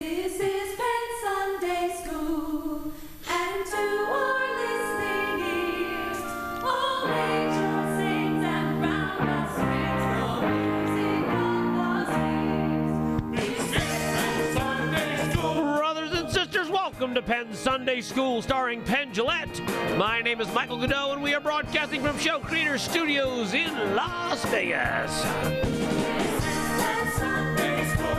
This is Penn Sunday School, and to our listening ears, all angels sing and round us rings the music of the spheres. This is Penn Sunday School. Brothers and sisters, welcome to Penn Sunday School, starring Penn Gillette. My name is Michael Godot, and we are broadcasting from Show Creator Studios in Las Vegas.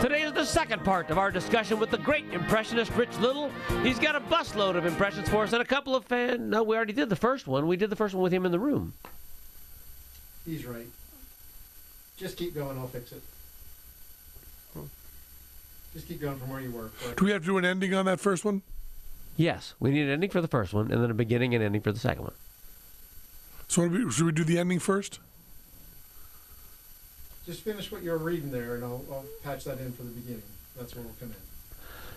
Today is the second part of our discussion with the great impressionist Rich Little. He's got a busload of impressions for us and a couple of No, we already did the first one. We did the first one with him in the room. He's right. Just keep going, I'll fix it. Just keep going from where you were. Do we have to do an ending on that first one? Yes, we need an ending for the first one, and then a beginning and ending for the second one. So should we do the ending first? Just finish what you're reading there, and I'll patch that in for the beginning. That's where we'll come in.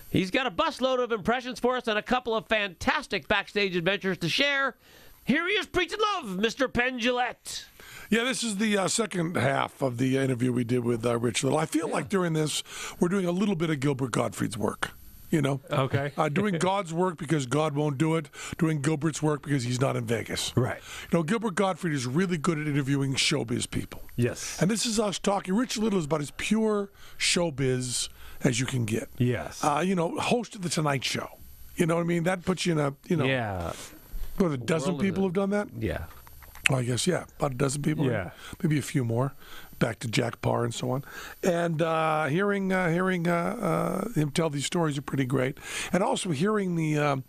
He's got a busload of impressions for us and a couple of fantastic backstage adventures to share. Here he is preaching love, Mr. Penn Gillette. Yeah, this is the second half of the interview we did with Rich Little. I feel like during this, we're doing a little bit of Gilbert Gottfried's work. You know? Okay. Doing God's work because God won't do it. Doing Gilbert's work because he's not in Vegas. Right. You know, Gilbert Gottfried is really good at interviewing showbiz people. Yes. And this is us talking. Rich Little is about as pure showbiz as you can get. Yes. You know, host of The Tonight Show. You know what I mean? That puts you in a, you know. Yeah. What, a dozen people have done that? Yeah. Well, I guess, yeah, about a dozen people. Yeah. Maybe a few more, back to Jack Parr and so on. And hearing him tell these stories are pretty great. And also hearing the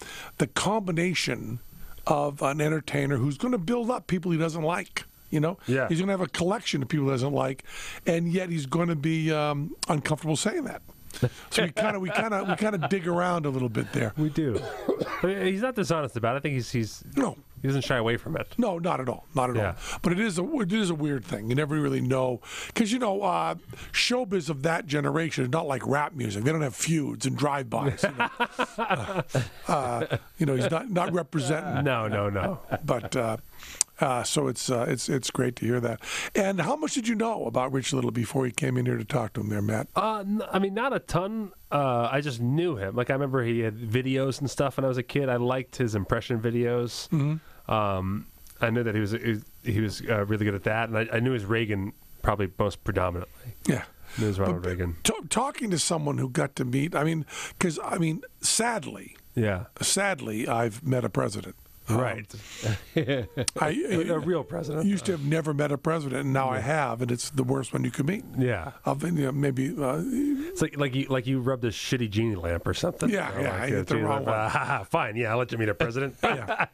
combination of an entertainer who's going to build up people he doesn't like. You know, Yeah. He's going to have a collection of people he doesn't like, and yet he's going to be uncomfortable saying that. So we kind of dig around a little bit there. We do. But he's not dishonest about it. I think he's No. he doesn't shy away from it. No, not at all. Not at all. But it is a weird thing. You never really know. Because, you know, showbiz of that generation is not like rap music. They don't have feuds and drive-bys. You know, he's not representing. No. But so it's great to hear that. And how much did you know about Rich Little before you came in here to talk to him there, Matt? I mean, not a ton. I just knew him. Like, I remember he had videos and stuff when I was a kid. I liked his impression videos. Mm-hmm. I knew that he was really good at that, and I knew his Reagan probably most predominantly. Yeah. I knew his Ronald Reagan. Talking to someone who got to meet, sadly, I've met a president. Right. A real president. Used to have never met a president, and now I have, and it's the worst one you could meet. Yeah. Maybe. It's like you rubbed a shitty genie lamp or something. Yeah, You know, I hit the wrong one. Fine, yeah, I'll let you meet a president.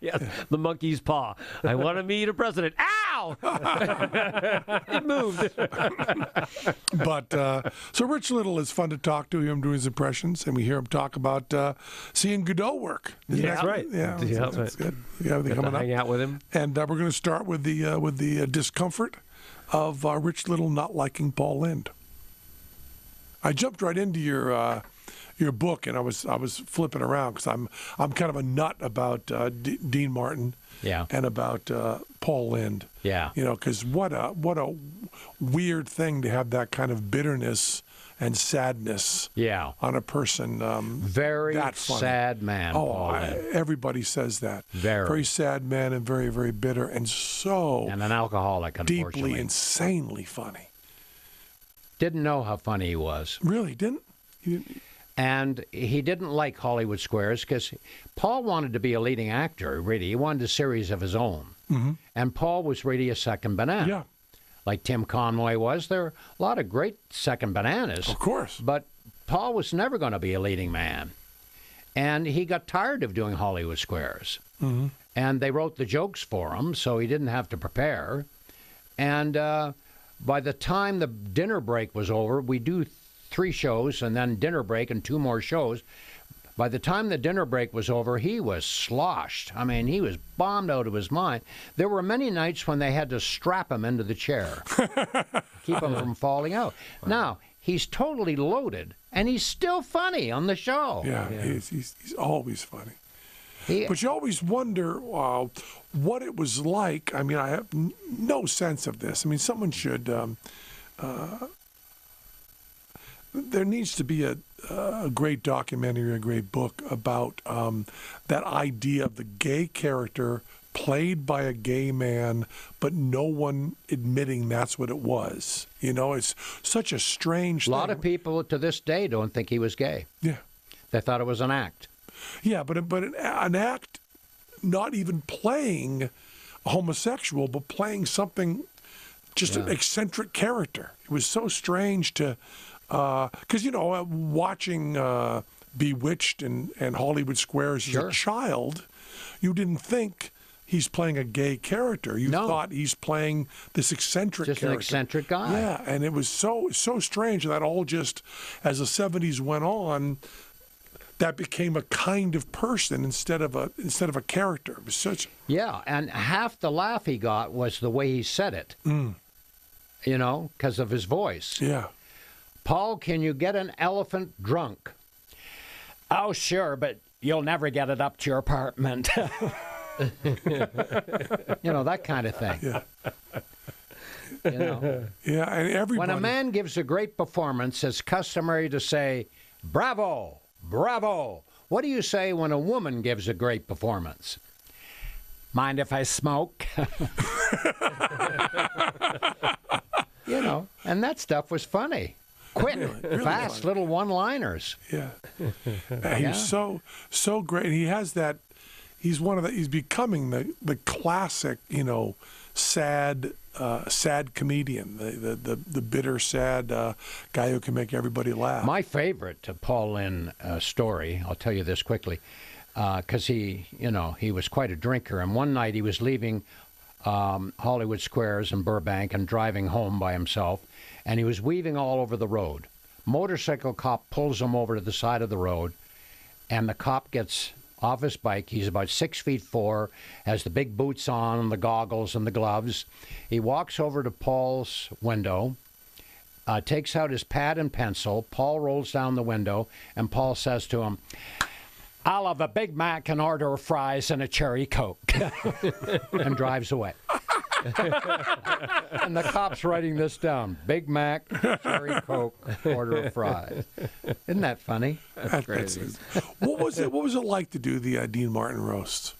Yes. The monkey's paw. I want to meet a president. Ow! It moved. But so Rich Little is fun to talk to. Him doing his impressions, and we hear him talk about seeing Godot work. That's right. Yeah, that's good. Yeah, Get to hang out with him. And we're going to start with the discomfort of Rich Little not liking Paul Lynde. I jumped right into your book, and I was flipping around because I'm kind of a nut about Dean Martin, and about Paul Lynde, You know, because what a weird thing to have that kind of bitterness and sadness, on a person. Very that funny. sad man. Oh, everybody says that. Very sad man and very, very bitter and an alcoholic, unfortunately. Deeply, insanely funny. Didn't know how funny he was. Really, didn't? And he didn't like Hollywood Squares because Paul wanted to be a leading actor, really. He wanted a series of his own. Mm-hmm. And Paul was really a second banana. Yeah. Like Tim Conway was. There are a lot of great second bananas. Of course. But Paul was never going to be a leading man. And he got tired of doing Hollywood Squares. Mm-hmm. And they wrote the jokes for him, so he didn't have to prepare. And by the time the dinner break was over, we do 3 shows and then dinner break and 2 more shows. By the time the dinner break was over, he was sloshed. I mean, he was bombed out of his mind. There were many nights when they had to strap him into the chair, keep him from falling out. Wow. Now, he's totally loaded, and he's still funny on the show. Yeah. He's always funny. But you always wonder what it was like. I mean, I have no sense of this. I mean, someone should... there needs to be a a great documentary, a great book about that idea of the gay character played by a gay man, but no one admitting that's what it was. You know, it's such a strange A thing. lot of people to this day don't think he was gay. Yeah. They thought it was an act. Yeah, but an act, not even playing a homosexual, but playing something, just an eccentric character. It was so strange to, because, watching Bewitched and Hollywood Squares as a child, you didn't think he's playing a gay character. You thought he's playing this eccentric Just character. an eccentric guy. Yeah, and it was so strange that all just, as the 70s went on, that became a kind of person instead of a character. It was such. Yeah, and half the laugh he got was the way he said it. Because of his voice. Yeah. Paul, can you get an elephant drunk? Oh, sure, but you'll never get it up to your apartment. That kind of thing. Yeah. Yeah, and everybody. When a man gives a great performance, it's customary to say, bravo, bravo. What do you say when a woman gives a great performance? Mind if I smoke? And that stuff was funny. Quick, really fast, funny. little one-liners. Yeah. He's so great. He has that. He's he's becoming the classic, sad comedian, the bitter, sad guy who can make everybody laugh. My favorite Paul Lynde story, I'll tell you this quickly, because he was quite a drinker. And one night he was leaving Hollywood Squares in Burbank and driving home by himself, and he was weaving all over the road. Motorcycle cop pulls him over to the side of the road, and the cop gets off his bike. He's about 6'4", has the big boots on and the goggles and the gloves. He walks over to Paul's window, takes out his pad and pencil. Paul rolls down the window, and Paul says to him, I'll have a Big Mac, an order of fries, and a cherry Coke, and drives away. And the cop's writing this down. Big Mac, cherry Coke, order of fries. Isn't that funny? That's crazy. What was it like to do the Dean Martin roasts?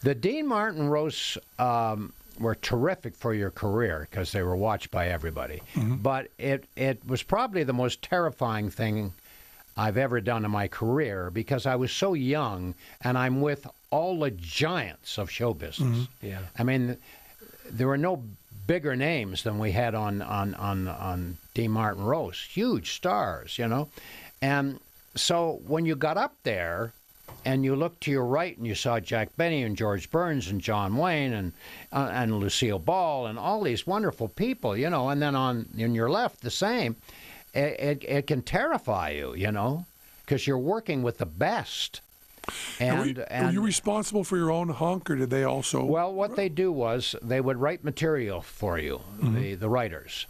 The Dean Martin roasts were terrific for your career because they were watched by everybody. Mm-hmm. But it was probably the most terrifying thing I've ever done in my career because I was so young and I'm with all the giants of show business. Mm-hmm. Yeah. I mean, there were no bigger names than we had on Dean Martin roast. Huge stars, And so when you got up there and you looked to your right and you saw Jack Benny and George Burns and John Wayne and Lucille Ball and all these wonderful people, and then on your left the same, it can terrify you, because you're working with the best. And were you responsible for your own hunk, or did they also? Well, what they do was they would write material for you, the writers,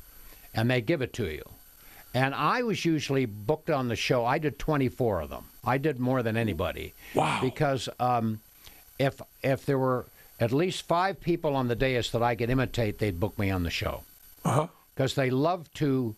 and they give it to you. And I was usually booked on the show. I did 24 of them. I did more than anybody. Wow. Because if there were at least 5 people on the dais that I could imitate, they'd book me on the show. Uh-huh. Because they love to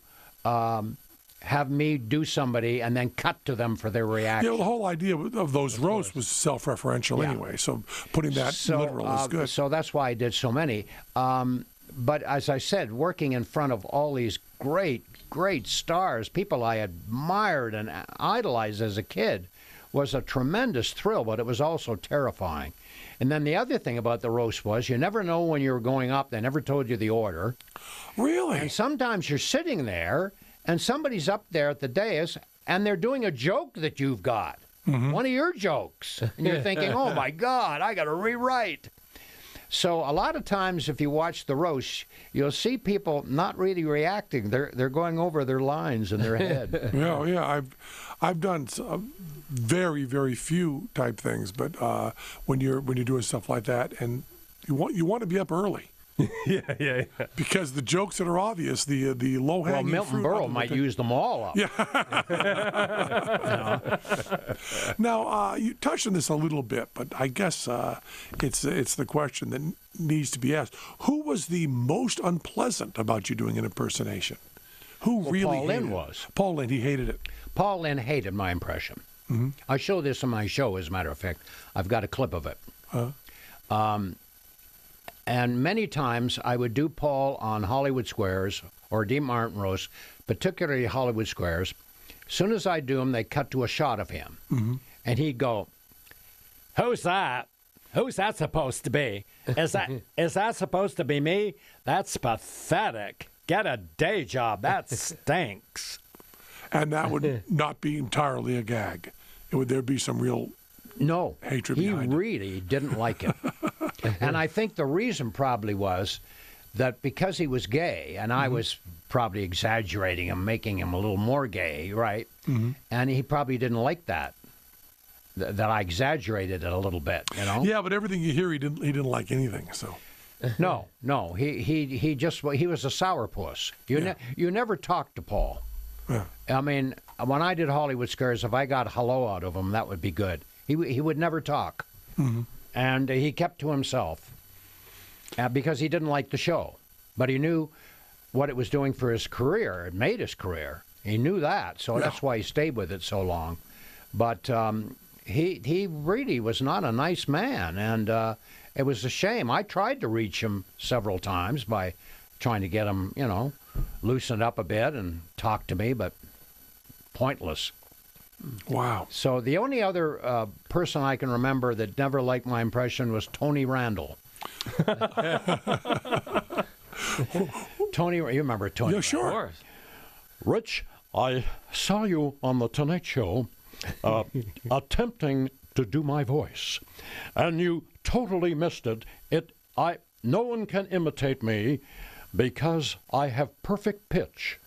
have me do somebody and then cut to them for their reaction. Yeah, the whole idea of those roasts was self-referential anyway, so putting that literal is good. So that's why I did so many. But as I said, working in front of all these great, great stars, people I admired and idolized as a kid, was a tremendous thrill, but it was also terrifying. And then the other thing about the roast was you never know when you were going up. They never told you the order. Really? And sometimes you're sitting there, and somebody's up there at the dais, and they're doing a joke that you've got, one of your jokes. And you're thinking, oh, my God, I got to rewrite. So a lot of times if you watch the roast, you'll see people not really reacting. They're going over their lines in their head. Yeah. I've done very, very few type things, but when you're doing stuff like that, and you want to be up early. Yeah. Because the jokes that are obvious, the low hanging Well, Milton Berle might use them all up. Yeah. Now, you touched on this a little bit, but I guess it's the question that needs to be asked. Who was the most unpleasant about you doing an impersonation? Who Well, really Paul hated Lynde it? was. Paul Lynde, he hated it. Paul Lynde hated my impression. I show this on my show, as a matter of fact. I've got a clip of it. And many times I would do Paul on Hollywood Squares or Dean Martin roast, particularly Hollywood Squares. As soon as I do them, they cut to a shot of him. And he'd go, "Who's that? Who's that supposed to be? Is that supposed to be me? That's pathetic. Get a day job. That stinks." And that would not be entirely a gag. There'd be some real No, hatred he behind it. really didn't like it. And I think the reason probably was that because he was gay, and I was probably exaggerating him, making him a little more gay, right? And he probably didn't like that I exaggerated it a little bit, you know? Yeah, but everything you hear, he didn't like anything. So No, he was a sourpuss. You never talked to Paul. yeah. I mean, when I did Hollywood Scares, if I got hello out of him, that would be good. He would never talk, and he kept to himself because he didn't like the show, but he knew what it was doing for his career. It made his career. He knew that, so that's why he stayed with it so long. But he really was not a nice man, and it was a shame. I tried to reach him several times by trying to get him, loosened up a bit and talk to me, but pointless. Wow. So the only other person I can remember that never liked my impression was Tony Randall. Tony, you remember Tony? Yeah, Of sure. course. Rich, I saw you on The Tonight Show attempting to do my voice, and you totally missed it. No one can imitate me because I have perfect pitch.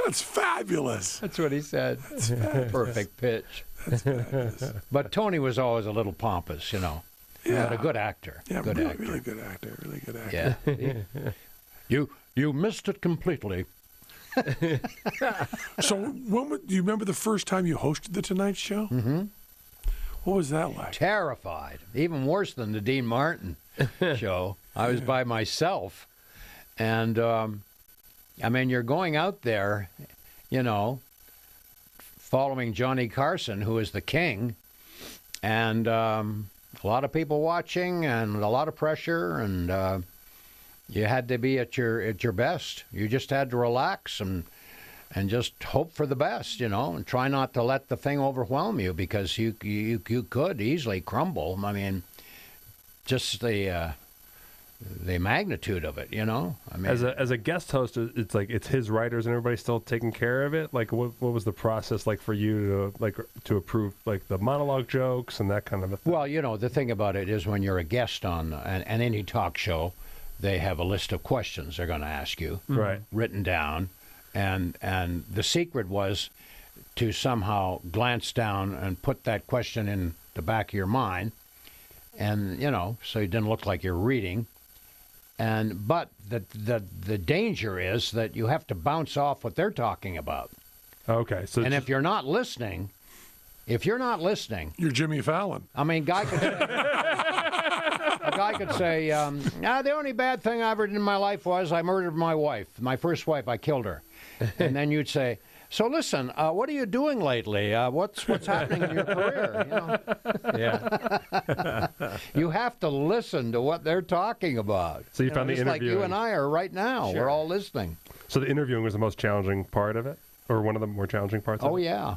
That's fabulous. That's what he said. Perfect pitch. That's fabulous. But Tony was always a little pompous, Yeah. But a good actor. Yeah, good really, actor. really good actor. Really good actor. Yeah. You missed it completely. So, do you remember the first time you hosted the Tonight Show? Mm-hmm. What was that like? Terrified. Even worse than the Dean Martin show. I was by myself. And, you're going out there, following Johnny Carson, who is the king, and a lot of people watching and a lot of pressure, and you had to be at your best. You just had to relax and just hope for the best, and try not to let the thing overwhelm you, because you could easily crumble. I mean, just the magnitude of it, As a guest host, it's like it's his writers and everybody's still taking care of it. Like, what was the process like for you to approve like the monologue jokes and that kind of a thing? Well, the thing about it is when you're a guest on any talk show, they have a list of questions they're going to ask you, Right. written down, and the secret was to somehow glance down and put that question in the back of your mind, and so you didn't look like you're reading. But the danger is that you have to bounce off what they're talking about. Okay, so And if you're not listening, You're Jimmy Fallon. A guy could say, the only bad thing I ever did in my life was I murdered my wife, my first wife. I killed her. And then you'd say, so listen, what are you doing lately? What's happening in your career? yeah, You have to listen to what they're talking about. So you found the just like you interviewing. and I are right now. Sure. We're all listening. so the interviewing was the most challenging part of it, or one of the more challenging parts. Oh of it? yeah.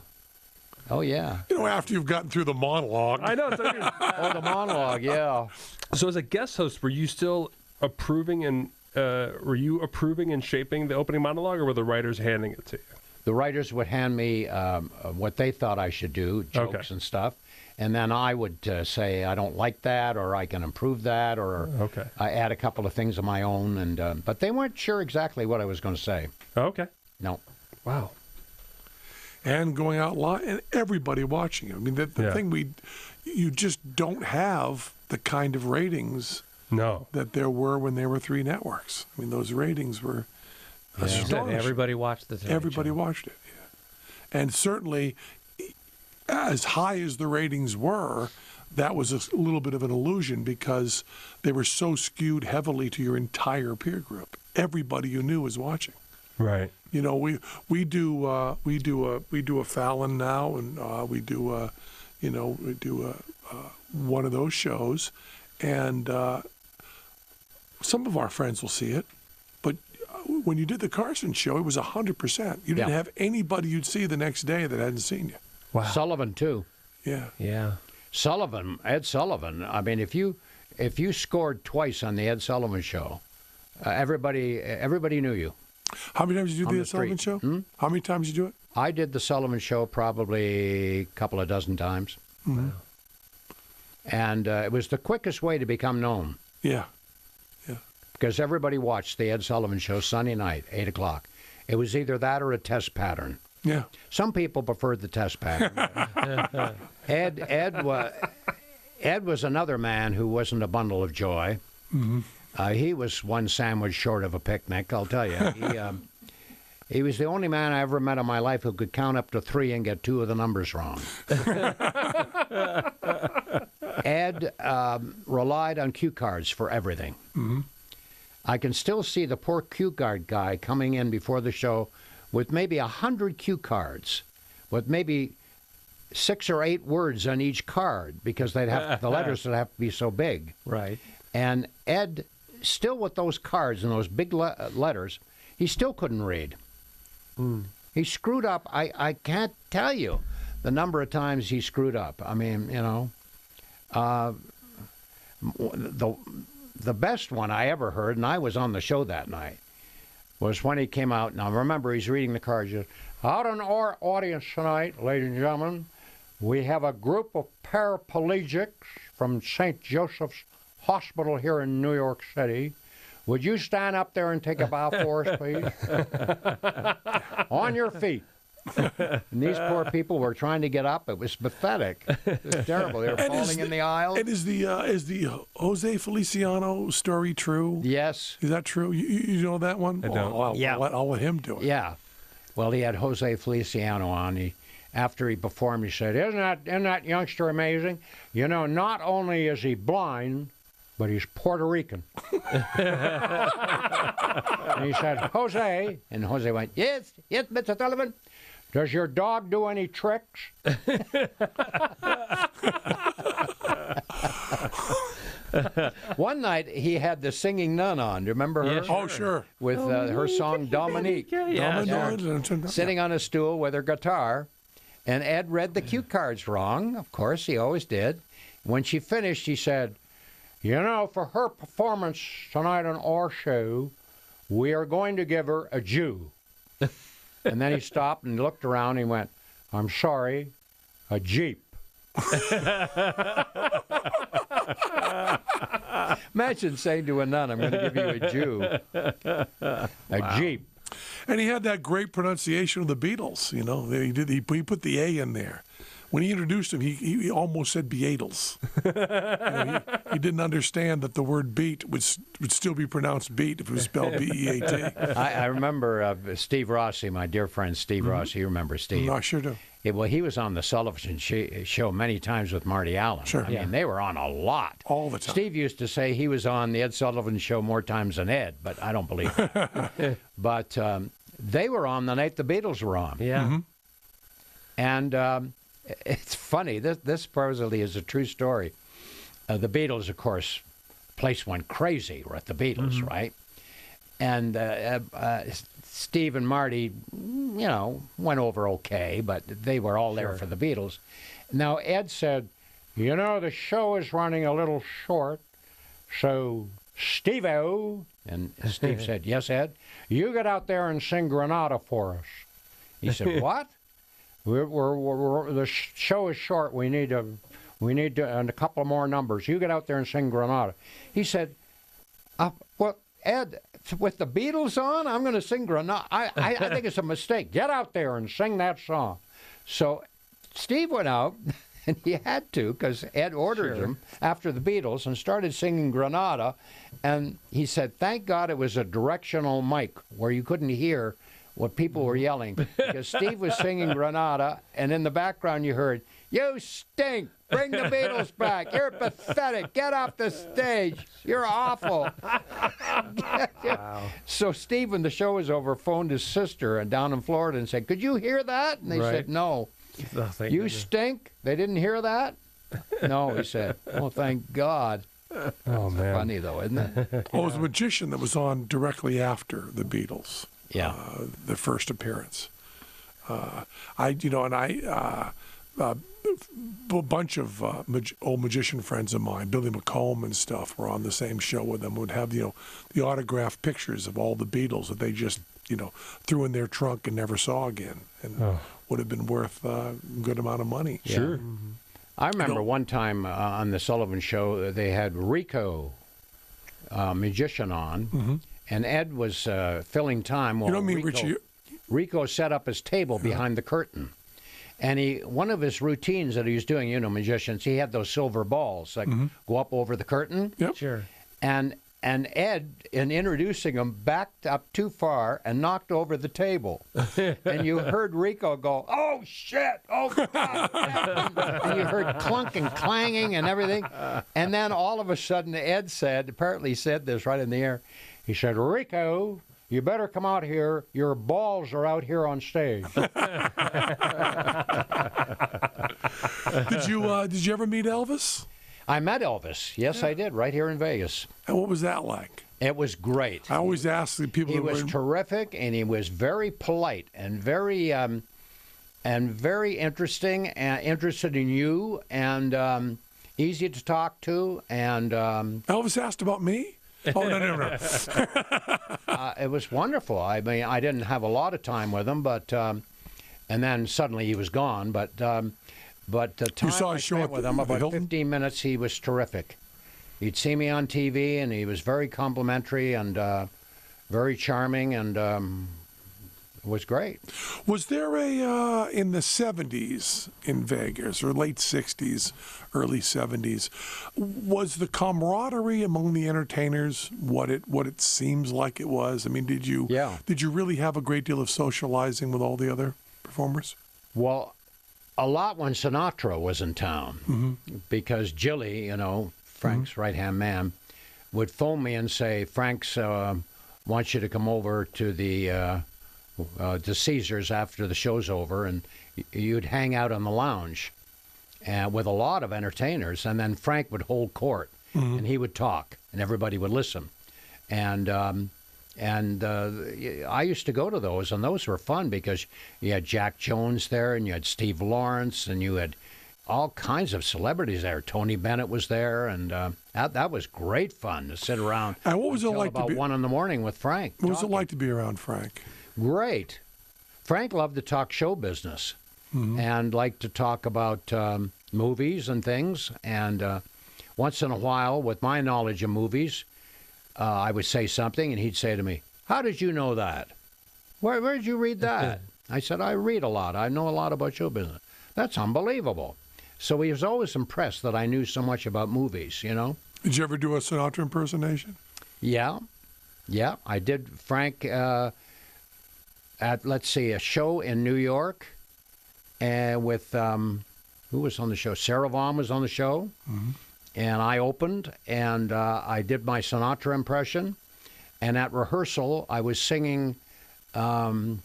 Oh yeah. After you've gotten through the monologue. I know. Oh, the monologue. Yeah. So as a guest host, were you still approving and shaping the opening monologue, or were the writers handing it to you? The writers would hand me what they thought I should do, jokes Okay. and stuff, and then I would say I don't like that, or I can improve that, or Okay. I add a couple of things of my own, and but they weren't sure exactly what I was going to say. Okay. No. Wow. And going out live, and everybody watching it. I mean, the Yeah. thing you just don't have the kind of ratings No. that there were when there were 3 networks. I mean, those ratings were astonishing. Everybody watched the Tonight Everybody Show. watched it, yeah. And certainly, as high as the ratings were, that was a little bit of an illusion because they were so skewed heavily to your entire peer group. Everybody you knew was watching. Right. You know, we do a Fallon now, and we do one of those shows, and some of our friends will see it, but when you did the Carson show, it was 100%. You didn't Yeah. have anybody you'd see the next day that hadn't seen you. Wow. Sullivan too. Yeah. Yeah. Ed Sullivan. I mean, if you scored twice on the Ed Sullivan show, everybody knew you. How many times did you do On the the Sullivan street. show? How many times did you do it? I did the Sullivan show probably a couple of dozen times, and it was the quickest way to become known Yeah. because everybody watched the Ed Sullivan show Sunday night, 8 o'clock. It was either that or a test pattern. Yeah. Some people preferred the test pattern. Ed was another man who wasn't a bundle of joy. He was one sandwich short of a picnic, I'll tell you. He was the only man I ever met in my life who could count up to 3 and get 2 of the numbers wrong. Ed relied on cue cards for everything. I can still see the poor cue card guy coming in before the show with maybe 100 cue cards, with maybe 6 or 8 words on each card because the letters would have to be so big. Right. And Ed, still with those cards and those big letters, he still couldn't read. He screwed up. I can't tell you the number of times he screwed up. I mean, you know, the best one I ever heard, and I was on the show that night, was when he came out. Now, remember, he's reading the cards. Out in our audience tonight, ladies and gentlemen, we have a group of paraplegics from St. Joseph's Hospital here in New York City. Would you stand up there and take a bow for us, please? On your feet. And these poor people were trying to get up. It was pathetic. It was terrible. They were falling in the aisle. And is the Jose Feliciano story true? Yes. Is that true? You know that one? I don't. Yeah. I'll let him do it. Yeah. Well, he had Jose Feliciano on. After he performed, he said, Isn't that youngster amazing? You know, not only is he blind, but he's Puerto Rican. And he said, Jose. And Jose went, Yes, Mr. Sullivan. Does your dog do any tricks? One night he had the singing nun on. Do you remember her? Yeah, Oh, sure. With her song Dominique. Sitting on a stool with her guitar. And Ed read the cue cards wrong. Of course, he always did. When she finished, he said, You know, for her performance tonight on our show, we are going to give her a Jew. And then he stopped and looked around and he went, I'm sorry, a Jeep. Imagine saying to a nun, I'm going to give you a Jew. A Jeep. And he had that great pronunciation of the Beatles. You know, he put the A in there. When he introduced him, he almost said Beatles. He didn't understand that the word beat would still be pronounced beat if it was spelled B-E-A-T. I remember Steve Rossi, my dear friend Steve Rossi. You remember Steve? I sure do. Well, he was on the Sullivan show many times with Marty Allen. Sure. I mean, they were on a lot. All the time. Steve used to say he was on the Ed Sullivan show more times than Ed, but I don't believe it. But they were on the night the Beatles were on. Yeah. And it's funny. This supposedly is a true story. The Beatles, of course, place went crazy at the Beatles, right? And Steve and Marty, you know, went over okay, but they were all there for the Beatles. Now, Ed said, you know, the show is running a little short, so Steve-O, and Steve said, yes, Ed, you get out there and sing Granada for us. He said, what? The show is short. We need to, and a couple more numbers. You get out there and sing Granada. He said, well, Ed, with the Beatles on, I'm going to sing Granada. I think it's a mistake. Get out there and sing that song. So Steve went out, and he had to because Ed ordered him after the Beatles and started singing Granada. And he said, thank God it was a directional mic where you couldn't hear what people were yelling, because Steve was singing Granada, and in the background you heard, "You stink. Bring the Beatles back. You're pathetic. Get off the stage. You're awful." So Steve, when the show was over, phoned his sister and down in Florida and said, "Could you hear that?" And they Right. said, "No." Oh, thank "You goodness. stink." They didn't hear that? No, he said. "Well, thank God." Oh man. Funny though, isn't it? Well, it was a magician that was on directly after the Beatles, Yeah. the first appearance. A bunch of old magician friends of mine, Billy McComb and stuff, were on the same show with them. Would have the autographed pictures of all the Beatles that they just threw in their trunk and never saw again, and would have been worth a good amount of money. Sure. I remember one time on the Sullivan Show, they had Rico, magician, on, and Ed was filling time. While You don't mean Rico, Richie? Rico set up his table behind the curtain. And one of his routines that he was doing, magicians, he had those silver balls that go up over the curtain. Yep. Sure. And Ed, in introducing him, backed up too far and knocked over the table. And you heard Rico go, "Oh, shit! Oh, God!" And you heard clunk and clanging and everything. And then all of a sudden, Ed apparently said this right in the air, he said, "Rico, you better come out here. Your balls are out here on stage." Did you ever meet Elvis? I met Elvis. Yes, I did, right here in Vegas. And what was that like? It was great. I always ask the people. He that was were terrific, and he was very polite and very interesting and interested in you, and easy to talk to. And Elvis asked about me. Oh no. it was wonderful. I mean, I didn't have a lot of time with him, but and then suddenly he was gone. But the time saw I his show spent at with the- him, at the about Hilton? 15 minutes, he was terrific. He'd see me on TV, and he was very complimentary and very charming, and it was great. Was there in the 70s in Vegas, or late 60s, early 70s, was the camaraderie among the entertainers what it seems like it was? I mean, did you really have a great deal of socializing with all the other performers? Well, a lot when Sinatra was in town, because Jilly, Frank's right-hand man, would phone me and say, "Frank's wants you to come over to the Caesars after the show's over," and you'd hang out on the lounge with a lot of entertainers, and then Frank would hold court, and he would talk, and everybody would listen. And I used to go to those, and those were fun because you had Jack Jones there, and you had Steve Lawrence, and you had all kinds of celebrities there. Tony Bennett was there, and that was great fun to sit around. And what was it until like to about be? 1 a.m. with Frank? What was it talking. like to be around Frank? Great. Frank loved to talk show business and liked to talk about movies and things. And once in a while, with my knowledge of movies, I would say something, and he'd say to me, "How did you know that? Where did you read that?" I said, "I read a lot. I know a lot about show business." "That's unbelievable." So he was always impressed that I knew so much about movies, Did you ever do a Sinatra impersonation? Yeah, I did. Frank at a show in New York, with who was on the show? Sarah Vaughan was on the show, and I opened, and I did my Sinatra impression. And at rehearsal, I was singing "Come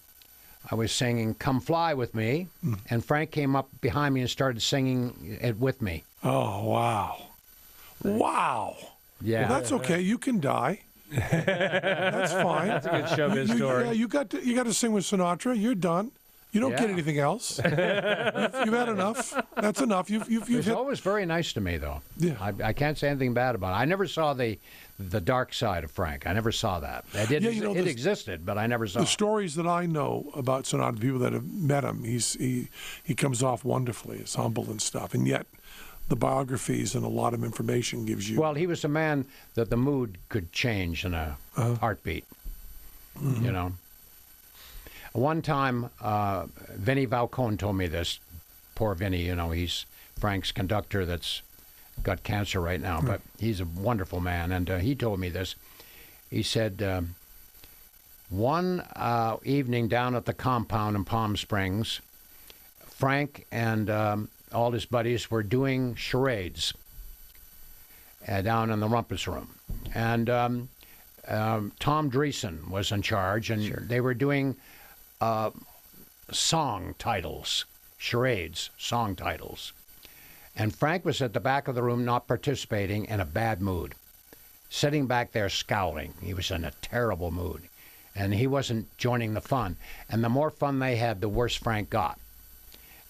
Fly With Me," and Frank came up behind me and started singing it with me. Oh wow, wow. Yeah. Well, that's okay. You can die. That's fine. That's a good showbiz story. Yeah, you got to sing with Sinatra. You're done. You don't get Yeah. anything else. You've had enough. That's enough. You've He was hit. always very nice to me, though. Yeah. I can't say anything bad about it. I never saw the dark side of Frank. I never saw that. It existed, but I never saw The it. stories that I know about Sinatra, people that have met him, he comes off wonderfully. He's humble and stuff, and yet the biographies and a lot of information gives you. Well, he was a man that the mood could change in a heartbeat. One time, Vinnie Valcone told me this. Poor Vinnie, he's Frank's conductor that's got cancer right now, but he's a wonderful man, and he told me this. He said, one evening down at the compound in Palm Springs, Frank and all his buddies were doing charades down in the rumpus room. And Tom Dreesen was in charge, and they were doing song titles, charades, song titles. And Frank was at the back of the room not participating, in a bad mood, sitting back there scowling. He was in a terrible mood, and he wasn't joining the fun. And the more fun they had, the worse Frank got.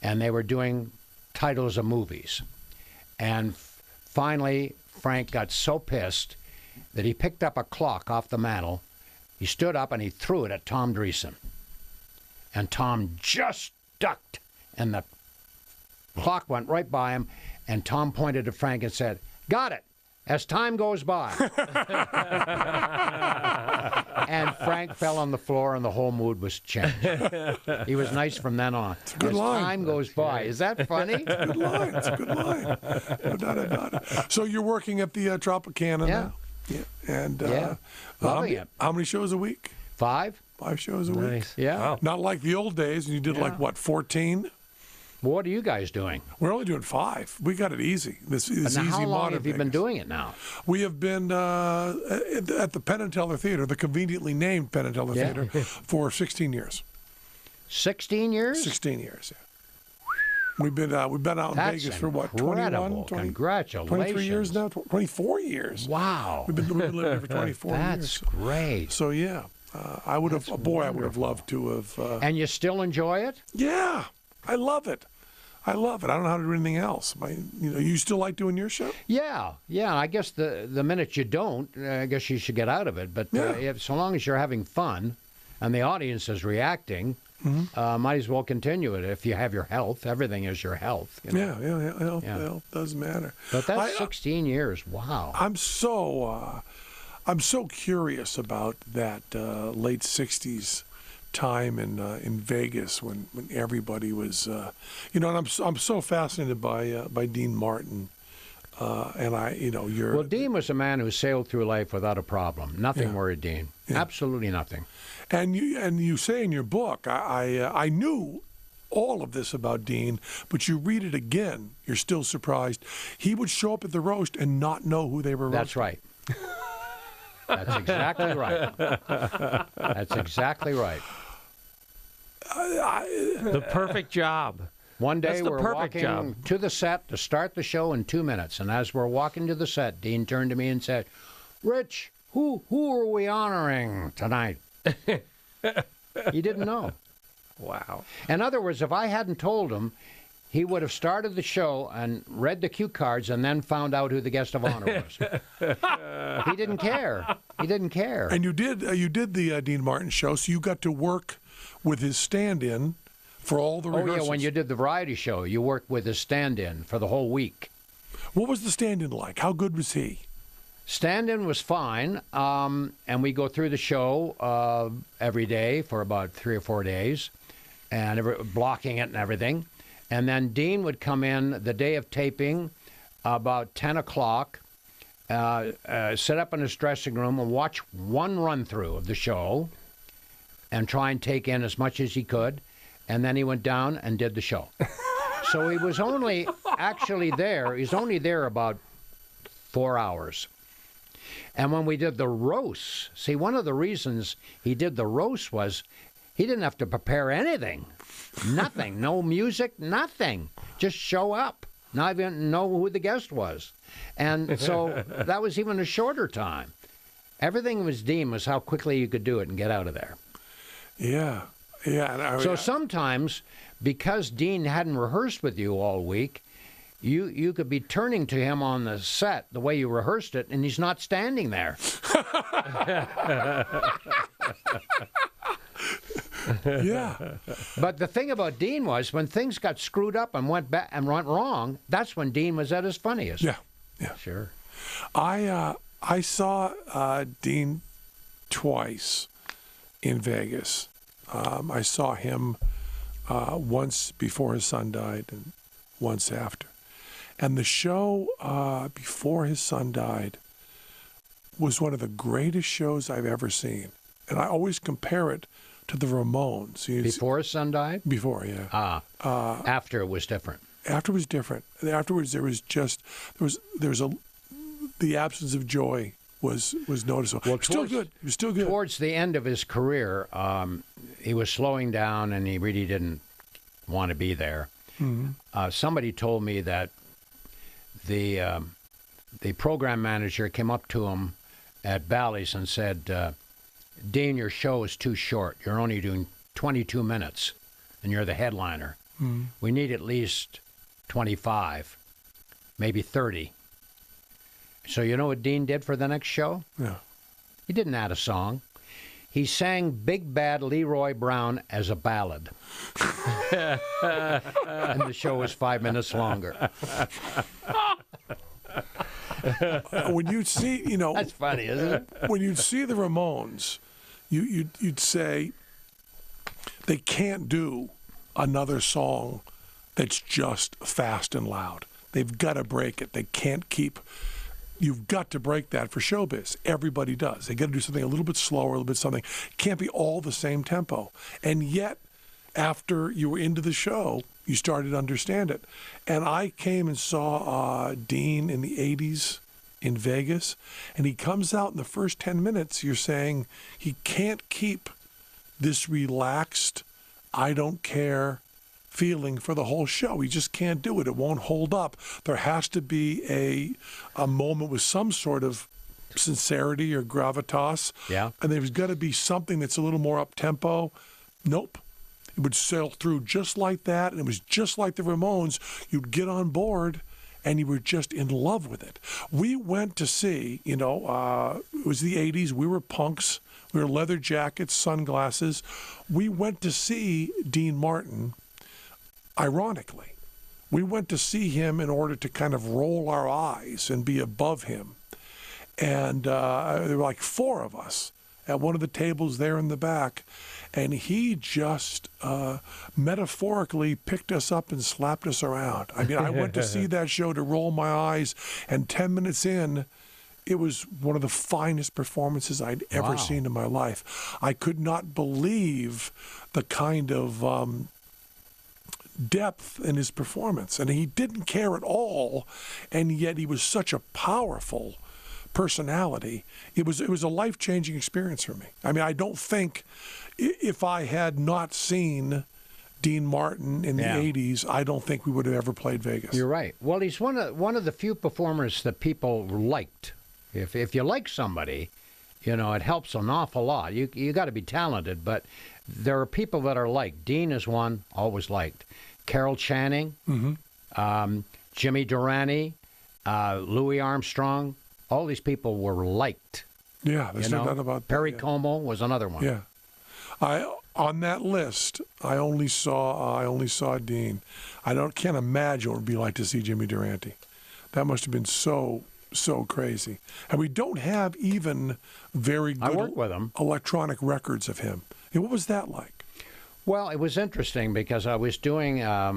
And they were doing titles of movies. And finally, Frank got so pissed that he picked up a clock off the mantel. He stood up and he threw it at Tom Dreesen. And Tom just ducked, and the clock went right by him, and Tom pointed to Frank and said, "Got it, as time goes by." And Frank fell on the floor, and the whole mood was changed. He was nice from then on. It's a good as line. time goes by. Is that funny? Good line. It's a good line. No doubt about it. So you're working at the Tropicana Yeah. now? Yeah. And Yeah. Loving it. how many shows a week? 5? 5 shows a week? Nice. Yeah. Wow. Not like the old days, and you did like, what, 14? What are you guys doing? We're only doing 5. We got it easy. This Now, easy how long modern have you been Vegas. doing it now? We have been at the Penn and Teller Theater, the conveniently named Penn and Teller Yeah. Theater, for 16 years. 16 years? 16 years, yeah. We've been out in That's Vegas for what, incredible. 21, 20, Congratulations. 23 years now? 24 years. Wow. We've been living here for 24 That's years. great. So yeah, I would have. I would have loved to have. And you still enjoy it? Yeah, I love it. I love it. I don't know how to do anything else. You still like doing your show? Yeah. I guess the minute you don't, I guess you should get out of it. But Yeah. so long as you're having fun and the audience is reacting, might as well continue it. If you have your health, everything is your health. You know? Yeah. Yeah. Health does matter. But that's 16 years. Wow. I'm so curious about that late '60s time in Vegas when everybody was, and I'm so fascinated by Dean Martin, and you're. Well, Dean was a man who sailed through life without a problem. Nothing Yeah. worried Dean. Yeah. Absolutely nothing. And you say in your book, I knew all of this about Dean, but you read it again, you're still surprised. He would show up at the roast and not know who they were roasting. That's right. That's exactly right. That's exactly right. The perfect job. One day That's the we're perfect walking job. to the set to start the show in 2 minutes, and as we're walking to the set, Dean turned to me and said, "Rich, who are we honoring tonight?" He didn't know. Wow. In other words, if I hadn't told him, he would have started the show and read the cue cards and then found out who the guest of honor was. He didn't care. He didn't care. And you did the Dean Martin show, so you got to work with his stand-in for all the Oh, rehearsals. yeah, when you did the variety show, you worked with his stand-in for the whole week. What was the stand-in like? How good was he? Stand-in was fine, and we go through the show every day for about 3 or 4 days, and blocking it and everything. And then Dean would come in the day of taping about 10 o'clock, sit up in his dressing room and watch one run-through of the show and try and take in as much as he could, and then he went down and did the show. So he was only actually there, he's only there about 4 hours. And when we did the roast, see, one of the reasons he did the roast was he didn't have to prepare anything. Nothing. No music, nothing. Just show up. Not even know who the guest was. And so that was even a shorter time. Everything was Dean was how quickly you could do it and get out of there. Yeah. And So sometimes, because Dean hadn't rehearsed with you all week, you could be turning to him on the set the way you rehearsed it, and he's not standing there. yeah. But the thing about Dean was when things got screwed up and went wrong, that's when Dean was at his funniest. Yeah. Sure. I saw Dean twice in Vegas. I saw him once before his son died and once after. And the show before his son died was one of the greatest shows I've ever seen. And I always compare it to the Ramones. Before his son died? Before, yeah. After it was different. Afterwards, different. Afterwards, there was the absence of joy was noticeable. Well, still good. He was still good. Towards the end of his career, he was slowing down, and he really didn't want to be there. Somebody told me that the program manager came up to him at Bally's and said, Dean, your show is too short. You're only doing 22 minutes, and you're the headliner. We need at least 25, maybe 30. So you know what Dean did for the next show? Yeah. He didn't add a song. He sang Big Bad Leroy Brown as a ballad. And the show was 5 minutes longer. When you see, That's funny, isn't it? when you'd see the Ramones, you'd say they can't do another song that's just fast and loud. They've got to break it. They can't keep. You've got to break that for showbiz. Everybody does. They got to do something a little bit slower, a little bit something. Can't be all the same tempo. And yet, after you were into the show, you started to understand it. And I came and saw Dean in the 80s in Vegas, and he comes out in the first 10 minutes, you're saying he can't keep this relaxed, I don't care feeling for the whole show. He just can't do it. It won't hold up. There has to be a moment with some sort of sincerity or gravitas. Yeah. And there's got to be something that's a little more up-tempo. Nope. It would sail through just like that, and it was just like the Ramones. You'd get on board, and you were just in love with it. We went to see, it was the 80s. We were punks. We were leather jackets, sunglasses. We went to see Dean Martin, ironically. We went to see him in order to kind of roll our eyes and be above him. And there were like four of us at one of the tables there in the back. And he just metaphorically picked us up and slapped us around. I mean, I went to see that show to roll my eyes, and 10 minutes in, it was one of the finest performances I'd ever seen in my life. I could not believe the kind of depth in his performance. And he didn't care at all, and yet he was such a powerful personality. It was a life-changing experience for me. I mean, I don't think if I had not seen Dean Martin in the 80s, I don't think we would have ever played Vegas. You're right. Well, he's one of the few performers that people liked. If you like somebody, it helps an awful lot. You got to be talented, but there are people that are liked. Dean is one, always liked. Carol Channing, Jimmy Durante, Louis Armstrong, all these people were liked. Yeah, there's no doubt about that. Perry Como was another one. Yeah. On that list, I only saw Dean. Can't imagine what it would be like to see Jimmy Durante. That must have been so crazy. And we don't have even very I good worked with him. electronic records of him. Yeah, what was that like? Well, it was interesting because I was doing, I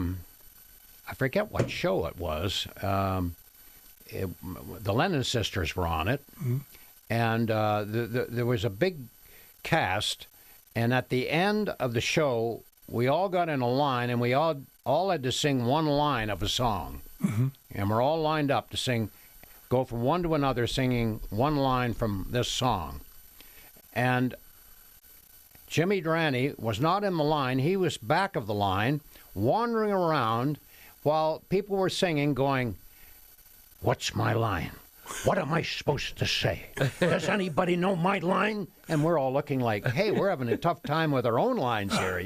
forget what show it was. The Lennon Sisters were on it, and there was a big cast, and at the end of the show, we all got in a line, and we all had to sing one line of a song, and we're all lined up to go from one to another singing one line from this song. And Jimmy Durante was not in the line. He was back of the line, wandering around while people were singing, going, "What's my line? What am I supposed to say? Does anybody know my line?" And we're all looking like, hey, we're having a tough time with our own lines here,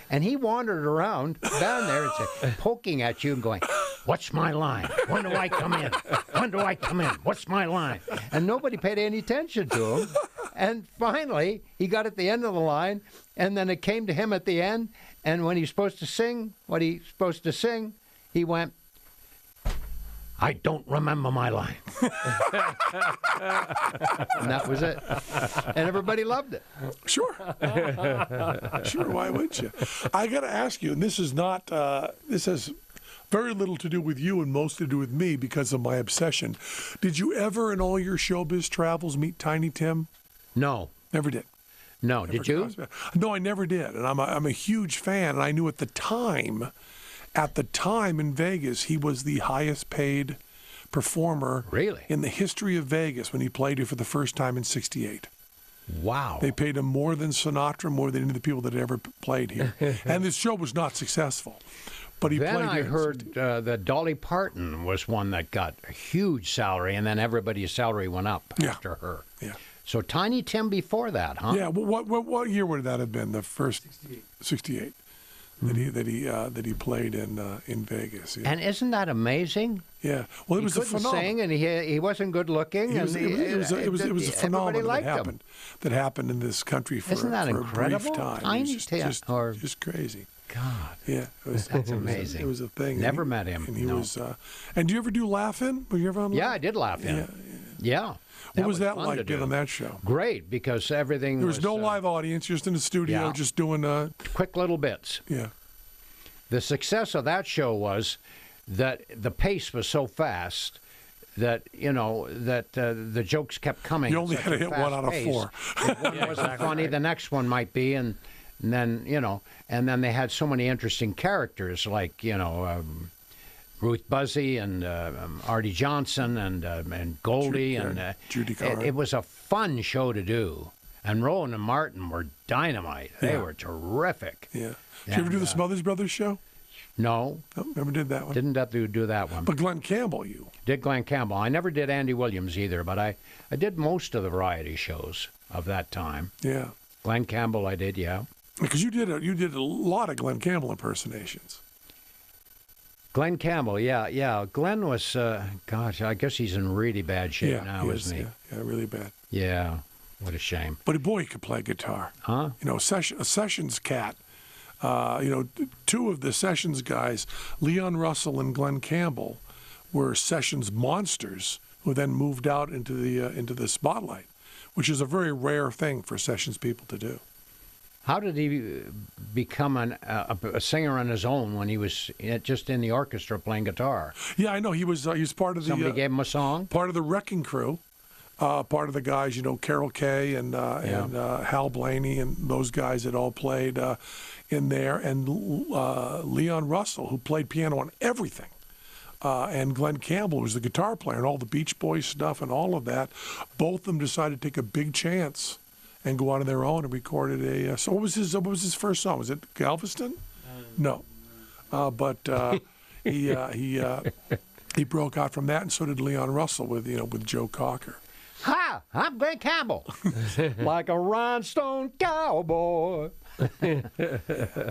And he wandered around down there and poking at you and going, "What's my line? When do I come in? When do I come in? What's my line?" And nobody paid any attention to him. And finally, he got at the end of the line, and then it came to him at the end, and when he's supposed to sing what he's supposed to sing, he went, "I don't remember my line." And that was it. And everybody loved it. Sure. Sure, why wouldn't you? I got to ask you, and this is not, this has very little to do with you and mostly to do with me because of my obsession. Did you ever, in all your showbiz travels, meet Tiny Tim? No. Never did. No. Did you? No, I never did. And I'm a huge fan, and I knew at the time, At the time in Vegas, he was the highest paid performer Really? in the history of Vegas when he played here for the first time in '68. Wow. They paid him more than Sinatra, more than any of the people that had ever played here. And this show was not successful. But he Then played I here in heard 68. that Dolly Parton was one that got a huge salary, and then everybody's salary went up Yeah. after her. Yeah. So Tiny Tim before that, huh? Yeah, well, what year would that have been? The first 68 that he played in Vegas. Yeah. And isn't that amazing? Yeah. Well, it He was a couldn't phenomenon. sing, and he wasn't good looking. It was a everybody phenomenon liked that happened in this country for, Isn't that for a brief incredible? time. Tiny it was Tim, or- just crazy. God, Yeah, it was, That's amazing. It was a thing. Never And he- met him, And he no. was. And do you ever do Laugh-In? Were you ever on? yeah, Laugh-In? I did laugh in. Yeah. Yeah. What was that fun like to being do. on that show? Great, because everything There was no uh, live audience, just in the studio, yeah. just doing. quick little bits. Yeah. The success of that show was that the pace was so fast that the jokes kept coming. You at only such had to a hit fast one out of pace. four. If one wasn't funny, the next one might be, and then and then they had so many interesting characters like Ruth Buzzy and Artie Johnson and Goldie and Judy Garland. it was a fun show to do. And Rowan and Martin were dynamite. They Yeah. were terrific. Yeah. Did you ever do the Smothers Brothers show? No, No, never did that one. didn't have to do that one. But Glenn Campbell, you. Did Glenn Campbell. I never did Andy Williams either, but I did most of the variety shows of that time. Yeah. Glenn Campbell I did, yeah. Because you did a lot of Glenn Campbell impersonations. Glenn Campbell, yeah. Glenn was, gosh, I guess he's in really bad shape Yeah, now, he isn't he? Yeah, really bad. Yeah, what a shame. But boy, he could play guitar. Huh? A Sessions cat. Two of the Sessions guys, Leon Russell and Glenn Campbell, were Sessions monsters who then moved out into the spotlight, which is a very rare thing for Sessions people to do. How did he become a singer on his own when he was just in the orchestra playing guitar? Yeah, I know he was part of the Somebody gave him a song? part of the Wrecking Crew. Part of the guys, Carol Kay and Hal Blaney and those guys that all played in there, and Leon Russell, who played piano on everything, and Glenn Campbell was the guitar player and all the Beach Boys stuff and all of that. Both of them decided to take a big chance and go out on their own and recorded a. So what was his first song? Was it Galveston? No, but he broke out from that, and so did Leon Russell with Joe Cocker. Hi, I'm Glenn Campbell. Like a rhinestone cowboy.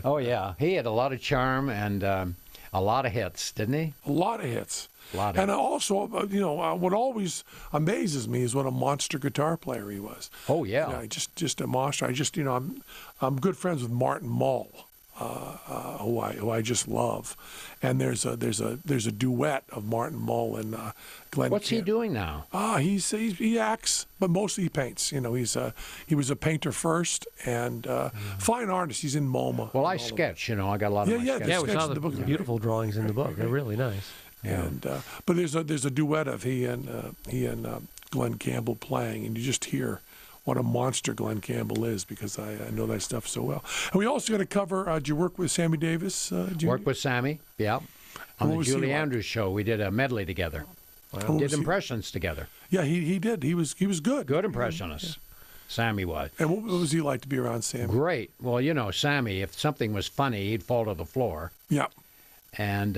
Oh, yeah. He had a lot of charm and a lot of hits, didn't he? A lot of hits. And Also, what always amazes me is what a monster guitar player he was. Oh, yeah. Yeah, just a monster. I'm good friends with Martin Mull, who I just love, and there's a duet of Martin Mull and Glenn. What's he doing now? He acts, but mostly he paints. He was a painter first and fine artist. He's in MoMA. Well, I and all of sketch, I got a lot of my Yeah, sketches. Yeah, we sketches saw in the the book. beautiful drawings in the book. They're really nice. And but there's a duet of he and Glenn Campbell playing, and you just hear what a monster Glenn Campbell is, because I know that stuff so well. And we also got to cover. Did you work with Sammy Davis? Worked with Sammy, yeah. On What the was he Julie like? Andrews show, we did a medley together. What was Did he- impressions together. Yeah, he did. He was good. Good impressionist. Sammy was. And what was he like to be around Sammy? Great. Well, Sammy, if something was funny, he'd fall to the floor. Yeah. And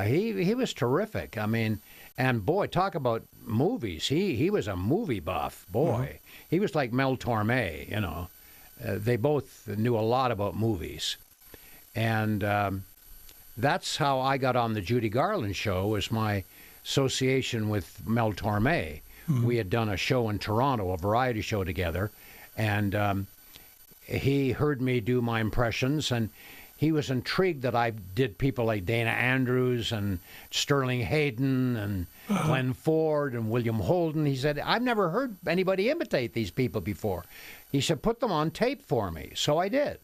he was terrific. I mean, and boy, talk about movies. He was a movie buff. Boy, he was like Mel Torme. They both knew a lot about movies, and that's how I got on the Judy Garland show. Was my association with Mel Torme. We had done a show in Toronto, a variety show together, and he heard me do my impressions, and he was intrigued that I did people like Dana Andrews and Sterling Hayden and Glenn Ford and William Holden. He said, I've never heard anybody imitate these people before. He said, put them on tape for me. So I did.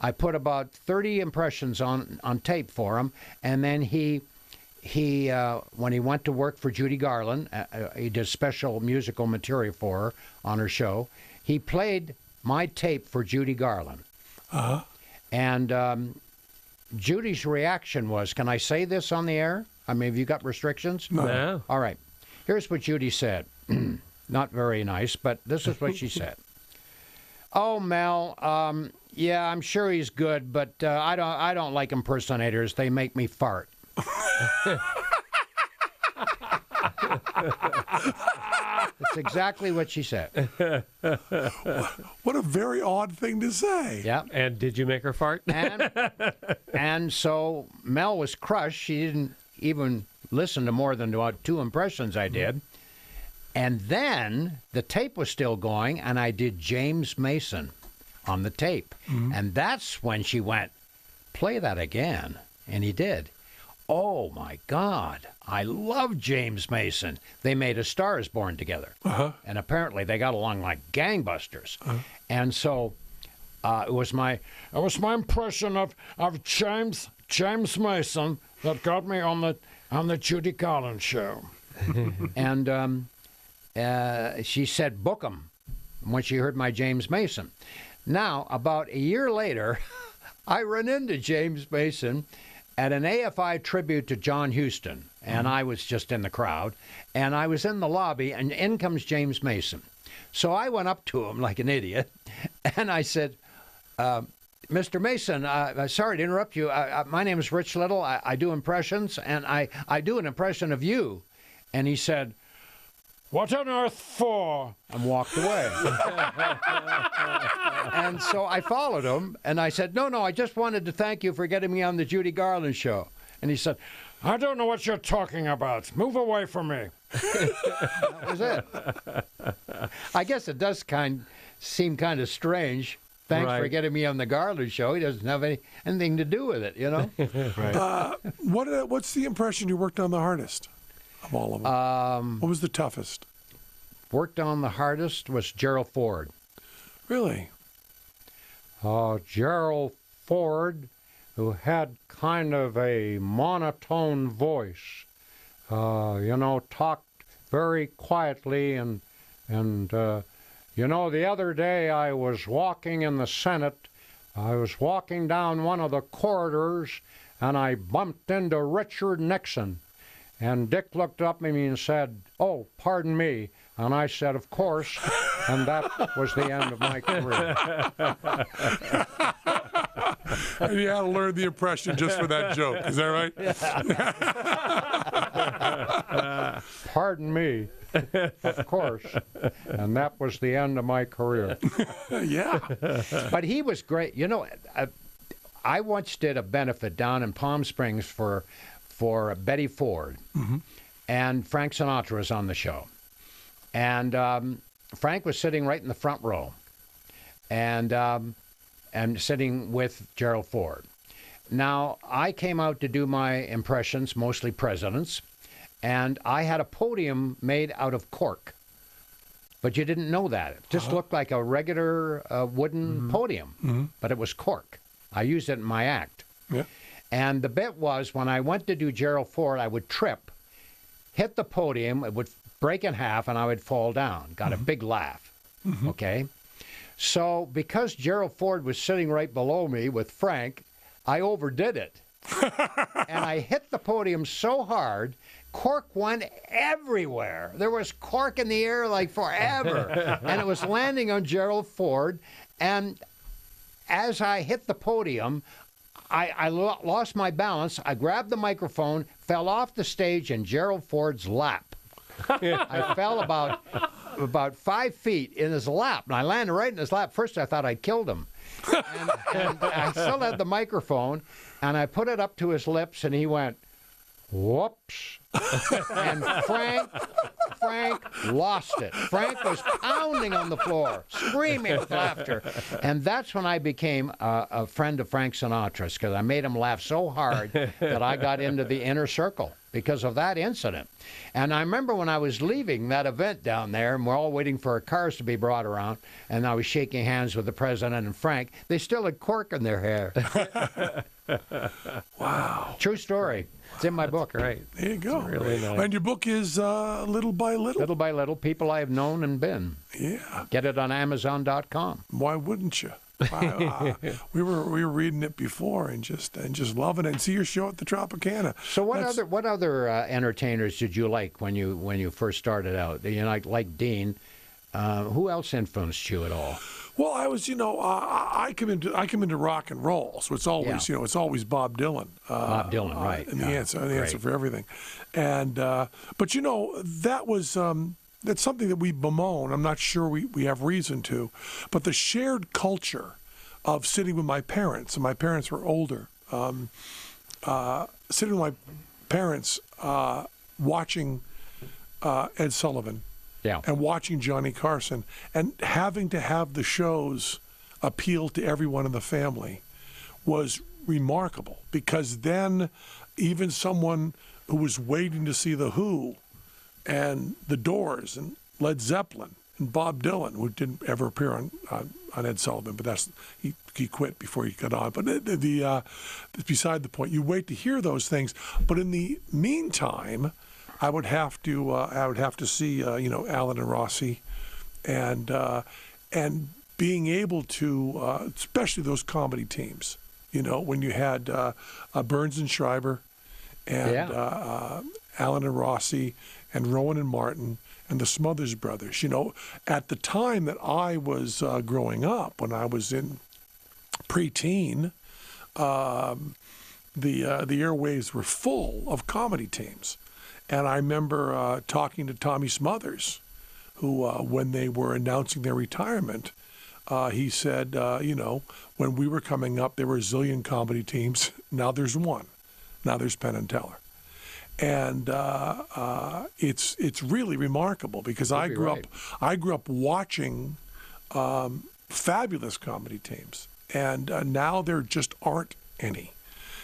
I put about 30 impressions on tape for him, and then he when he went to work for Judy Garland, he did special musical material for her on her show. He played my tape for Judy Garland. And Judy's reaction was, can I say this on the air? I mean, have you got restrictions? No. All right. Here's what Judy said. Not very nice, but this is what she said. Oh, Mel, yeah, I'm sure he's good, but I don't like impersonators. They make me fart. That's exactly what she said. What a very odd thing to say. Yeah. And did you make her fart? And so Mel was crushed. She didn't even listen to more than about 2 impressions I did. And then the tape was still going, and I did James Mason on the tape. And that's when she went, play that again. And he did. Oh, my God. I love James Mason. They made A Star Is Born together. And apparently they got along like gangbusters. And so it was my impression of James Mason that got me on the Judy Garland show. And she said, book him, when she heard my James Mason. Now, about a year later, I run into James Mason at an AFI tribute to John Huston, and I was just in the crowd, and I was in the lobby, and in comes James Mason. So I went up to him like an idiot, and I said, Mr. Mason, sorry to interrupt you. My name is Rich Little. I do impressions, and I do an impression of you. And he said, what on earth for? And walked away. And so I followed him, and I said, no, I just wanted to thank you for getting me on the Judy Garland show. And he said, I don't know what you're talking about. Move away from me. That was it. I guess it does seem kind of strange. Thanks for getting me on the Garland show. He doesn't have anything to do with it, you know? What's the impression you worked on the hardest of all of them? What was the toughest? Worked on the hardest was Gerald Ford. Really? Gerald Ford, who had kind of a monotone voice, talked very quietly and the other day I was walking in the Senate. I was walking down one of the corridors, and I bumped into Richard Nixon. And Dick looked up at me and said, oh, pardon me. And I said, of course. And that was the end of my career. And you had to learn the impression just for that joke. Is that right? Pardon me. Of course. And that was the end of my career. Yeah. But he was great. You know, I once did a benefit down in Palm Springs for Betty Ford. And Frank Sinatra was on the show. And Frank was sitting right in the front row. And sitting with Gerald Ford. Now, I came out to do my impressions, mostly presidents, and I had a podium made out of cork. But you didn't know that. It just looked like a regular wooden podium, but it was cork. I used it in my act. Yeah. And the bit was, when I went to do Gerald Ford, I would trip, hit the podium, it would break in half, and I would fall down. Got a big laugh, okay? So because Gerald Ford was sitting right below me with Frank, I overdid it. And I hit the podium so hard, cork went everywhere. There was cork in the air like forever. And it was landing on Gerald Ford. And as I hit the podium, I lost my balance. I grabbed the microphone, fell off the stage in Gerald Ford's lap. I fell about 5 feet in his lap, and I landed right in his lap. First, I thought I'd killed him. And I still had the microphone, and I put it up to his lips, and he went, whoops. And Frank lost it. Frank was pounding on the floor, screaming with laughter. And that's when I became a friend of Frank Sinatra's, because I made him laugh so hard that I got into the inner circle because of that incident. And I remember when I was leaving that event down there, and we're all waiting for our cars to be brought around, and I was shaking hands with the president and Frank, they still had cork in their hair. Wow. True story. It's in my book. Right. There you go. Really nice. And your book is Little by Little. Little by little, people I have known and been. Yeah. Get it on Amazon.com. Why wouldn't you? We were reading it before and just loving it. And see your show at the Tropicana. So what other entertainers did you like when you first started out? You know, like Dean. Who else influenced you at all? Well, I was, I come into rock and roll, so it's always, it's always Bob Dylan. Bob Dylan, right? And the answer Great. for everything. And but that was that's something that we bemoan. I'm not sure we have reason to, but the shared culture of sitting with my parents, and my parents were older, sitting with my parents watching Ed Sullivan. Yeah. And watching Johnny Carson and having to have the shows appeal to everyone in the family was remarkable, because then even someone who was waiting to see The Who and The Doors and Led Zeppelin and Bob Dylan, who didn't ever appear on Ed Sullivan, but he quit before he got on. But it's beside the point. You wait to hear those things, but in the meantime, I would have to see Alan and Rossi, and being able to especially those comedy teams. When you had Burns and Schreiber, and Alan and Rossi, and Rowan and Martin, and the Smothers Brothers. At the time that I was growing up, when I was in preteen, the airwaves were full of comedy teams. And I remember talking to Tommy Smothers, who, when they were announcing their retirement, he said, when we were coming up, there were a zillion comedy teams. Now there's one. Now there's Penn and Teller. And it's really remarkable, because I grew up watching fabulous comedy teams, and now there just aren't any.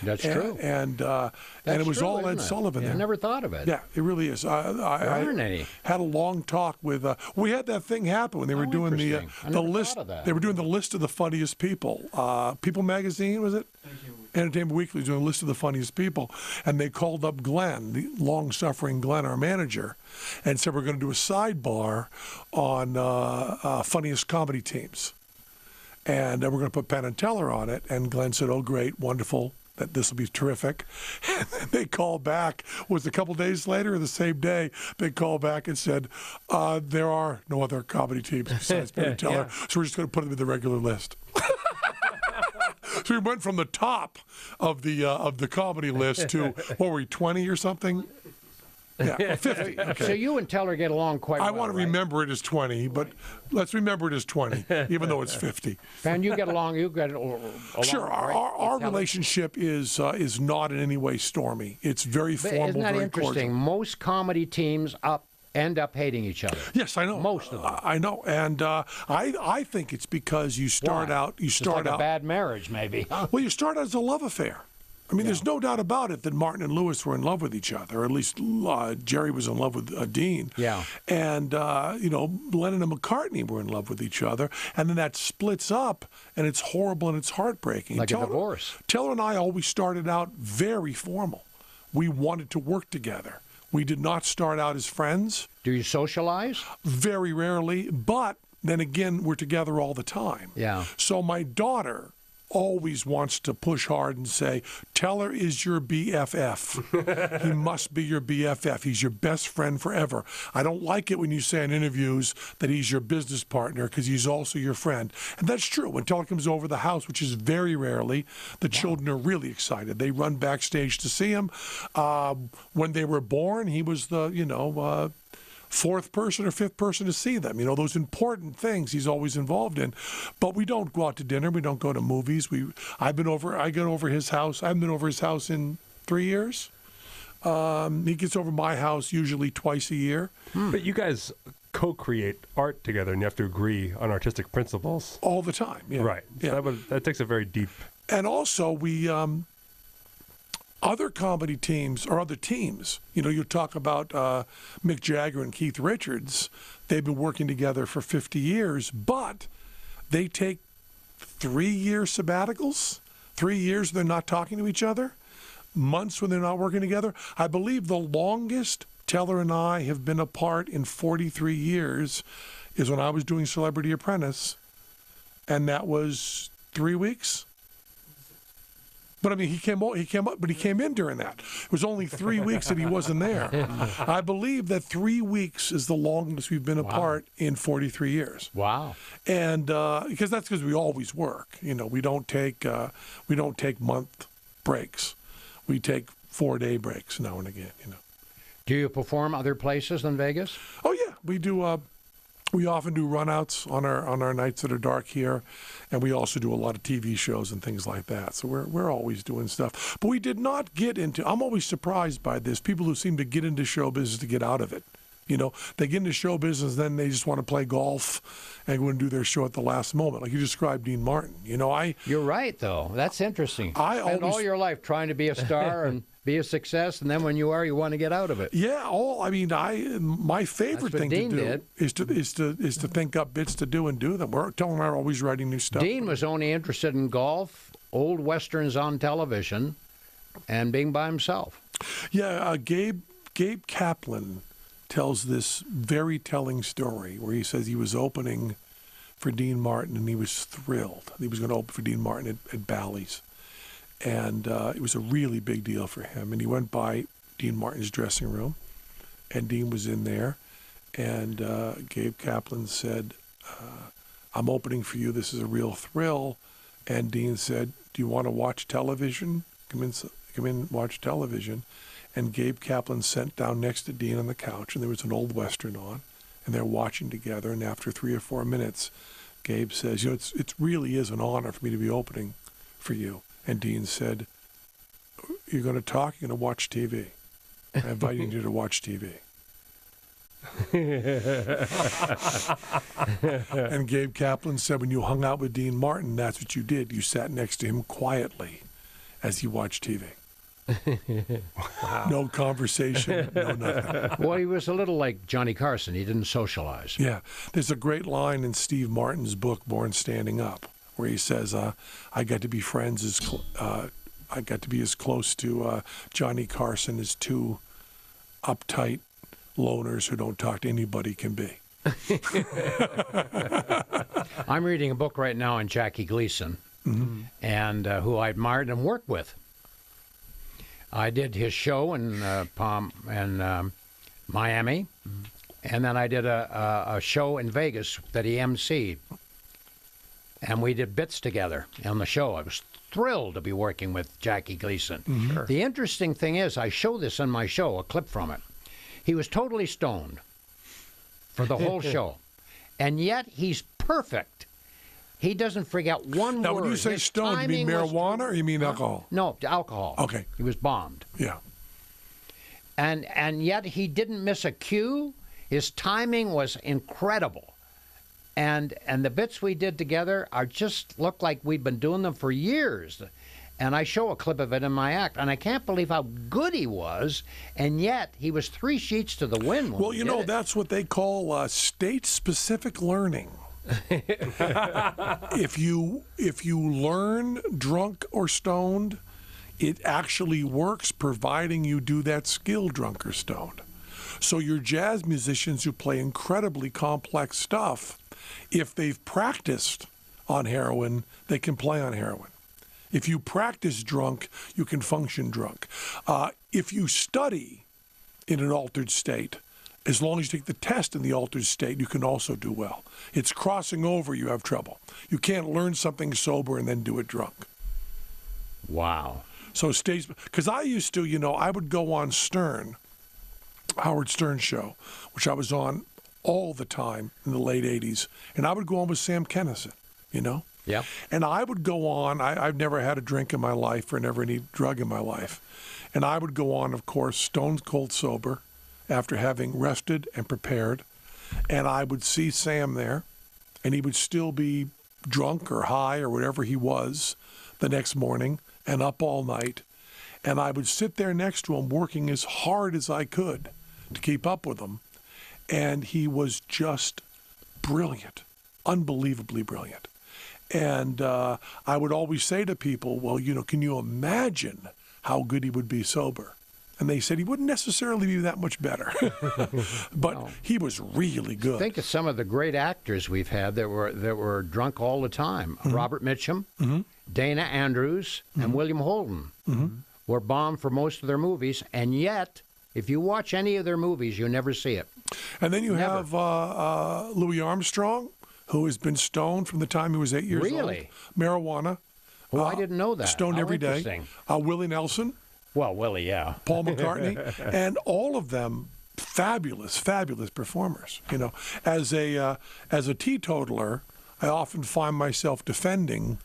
That's true. And it was all Ed Sullivan. Yeah, I never thought of it. Yeah, it really is. I aren't any. Had a long talk with. We had that thing happen when they were doing the list. They were doing the list of the funniest people. People Magazine, was it? Thank you. Entertainment Weekly was doing a list of the funniest people, and they called up Glenn, the long-suffering Glenn, our manager, and said we're going to do a sidebar on funniest comedy teams, and we're going to put Penn and Teller on it. And Glenn said, "Oh, great, wonderful. That this will be terrific." And then they called back. Was it a couple days later or the same day? They called back and said, "There are no other comedy teams besides Penn and Teller, so we're just going to put them in the regular list." So we went from the top of the comedy list to, what were we, 20 or something? Yeah, 50. Okay. So you and Teller get along quite well. I want to remember it as 20, but let's remember it as 20, even though it's 50. Penn, you get along. You get along. Sure, our relationship is not in any way stormy. It's very formal, isn't that very interesting? cordial. Most comedy teams end up hating each other. Yes, I know. Most of them. I know, and I think it's because you start out. It's like a bad marriage, maybe. Well, you start out as a love affair. I mean, there's no doubt about it that Martin and Lewis were in love with each other, or at least Jerry was in love with Dean. Yeah. And, Lennon and McCartney were in love with each other. And then that splits up, and it's horrible and it's heartbreaking. Like a divorce. Teller and I always started out very formal. We wanted to work together. We did not start out as friends. Do you socialize? Very rarely, but then again, we're together all the time. Yeah. So my daughter always wants to push hard and say, Teller is your BFF. He must be your BFF. He's your best friend forever. I don't like it when you say in interviews that he's your business partner, because he's also your friend. And that's true. When Teller comes over the house, which is very rarely, the children are really excited. They run backstage to see him. When they were born, he was the, fourth person or fifth person to see them. Those important things he's always involved in. But we don't go out to dinner. We don't go to movies. I get over his house. I haven't been over his house in 3 years. He gets over my house usually twice a year. But you guys co-create art together, and you have to agree on artistic principles. All the time. Yeah. Right. So Yeah. that takes a very deep... And also, we... other comedy teams or other teams, you talk about Mick Jagger and Keith Richards. They've been working together for 50 years, but they take 3-year sabbaticals, 3 years they're not talking to each other, months when they're not working together. I believe the longest Teller and I have been apart in 43 years is when I was doing Celebrity Apprentice, and that was 3 weeks. But I mean, he came up, but he came in during that. It was only 3 weeks that he wasn't there. I believe that 3 weeks is the longest we've been apart in 43 years. Wow. And because we always work. You know, we don't take month breaks. We take 4-day breaks now and again. You know. Do you perform other places than Vegas? Oh yeah, we do. We often do runouts on our nights that are dark here, and we also do a lot of TV shows and things like that. So we're always doing stuff. But we did not get into. I'm always surprised by this. People who seem to get into show business to get out of it. You know, they get into show business, then they just want to play golf and go and do their show at the last moment. Like you described Dean Martin. You know, You're right, though. That's interesting. I Spend all always- your life trying to be a star and be a success, and then when you are, you want to get out of it. Yeah. My favorite That's what thing Dean to do did. is to think up bits to do and do them. We're telling we're always writing new stuff. Dean was only interested in golf, old westerns on television, and being by himself. Yeah. Gabe Kaplan tells this very telling story where he says he was opening for Dean Martin and he was thrilled. He was going to open for Dean Martin at Bally's. And it was a really big deal for him. And he went by Dean Martin's dressing room, and Dean was in there. And Gabe Kaplan said, I'm opening for you. This is a real thrill. And Dean said, do you want to watch television? Come in, watch television. And Gabe Kaplan sat down next to Dean on the couch, and there was an old Western on, and they're watching together. And after 3 or 4 minutes, Gabe says, it really is an honor for me to be opening for you. And Dean said, you're going to talk, you're going to watch TV. I'm inviting you to watch TV. And Gabe Kaplan said, when you hung out with Dean Martin, that's what you did. You sat next to him quietly as he watched TV. Wow. No conversation, no nothing. Well, he was a little like Johnny Carson. He didn't socialize. Yeah. There's a great line in Steve Martin's book, Born Standing Up, where he says, I got to be I got to be as close to Johnny Carson as two uptight loners who don't talk to anybody can be. I'm reading a book right now on Jackie Gleason, and who I admired and worked with. I did his show in Miami, and then I did a show in Vegas that he emceed, and we did bits together on the show. I was thrilled to be working with Jackie Gleason. Sure. The interesting thing is, I show this in my show, a clip from it. He was totally stoned for the whole show, and yet he's perfect. He doesn't forget one Now, word. when you say His stoned, you mean timing was marijuana or you mean alcohol? No, alcohol. Okay. He was bombed. Yeah. And yet he didn't miss a cue. His timing was incredible. And the bits we did together are just look like we'd been doing them for years. And I show a clip of it in my act, and I can't believe how good he was, and yet he was 3 sheets to the wind when Well, we you did know, it. that's what they call state-specific learning. If you learn drunk or stoned, it actually works providing you do that skill drunk or stoned. So your jazz musicians who play incredibly complex stuff, if they've practiced on heroin, they can play on heroin. If you practice drunk, you can function drunk. If you study in an altered state, as long as you take the test in the altered state, you can also do well. It's crossing over you have trouble. You can't learn something sober and then do it drunk. Wow. So states, because I used to, I would go on Stern, Howard Stern show, which I was on all the time in the late 80s, and I would go on with Sam Kinison, Yeah. And I would go on, I've never had a drink in my life or never any drug in my life. And I would go on, of course, stone cold sober after having rested and prepared. And I would see Sam there, and he would still be drunk or high or whatever he was the next morning and up all night. And I would sit there next to him working as hard as I could to keep up with him. And he was just brilliant, unbelievably brilliant. And I would always say to people, well, can you imagine how good he would be sober? and they said he wouldn't necessarily be that much better. But he was really good. Think of some of the great actors we've had that were drunk all the time. Robert Mitchum, Dana Andrews, and William Holden were bombed for most of their movies, and yet, if you watch any of their movies, you never see it. And then you have Louis Armstrong, who has been stoned from the time he was 8 years old. Really? Marijuana. Oh, I didn't know that. Stoned How every day. interesting. Willie Nelson, Well, Willie, yeah. Paul McCartney, and all of them fabulous, fabulous performers. You know, as a teetotaler, I often find myself defending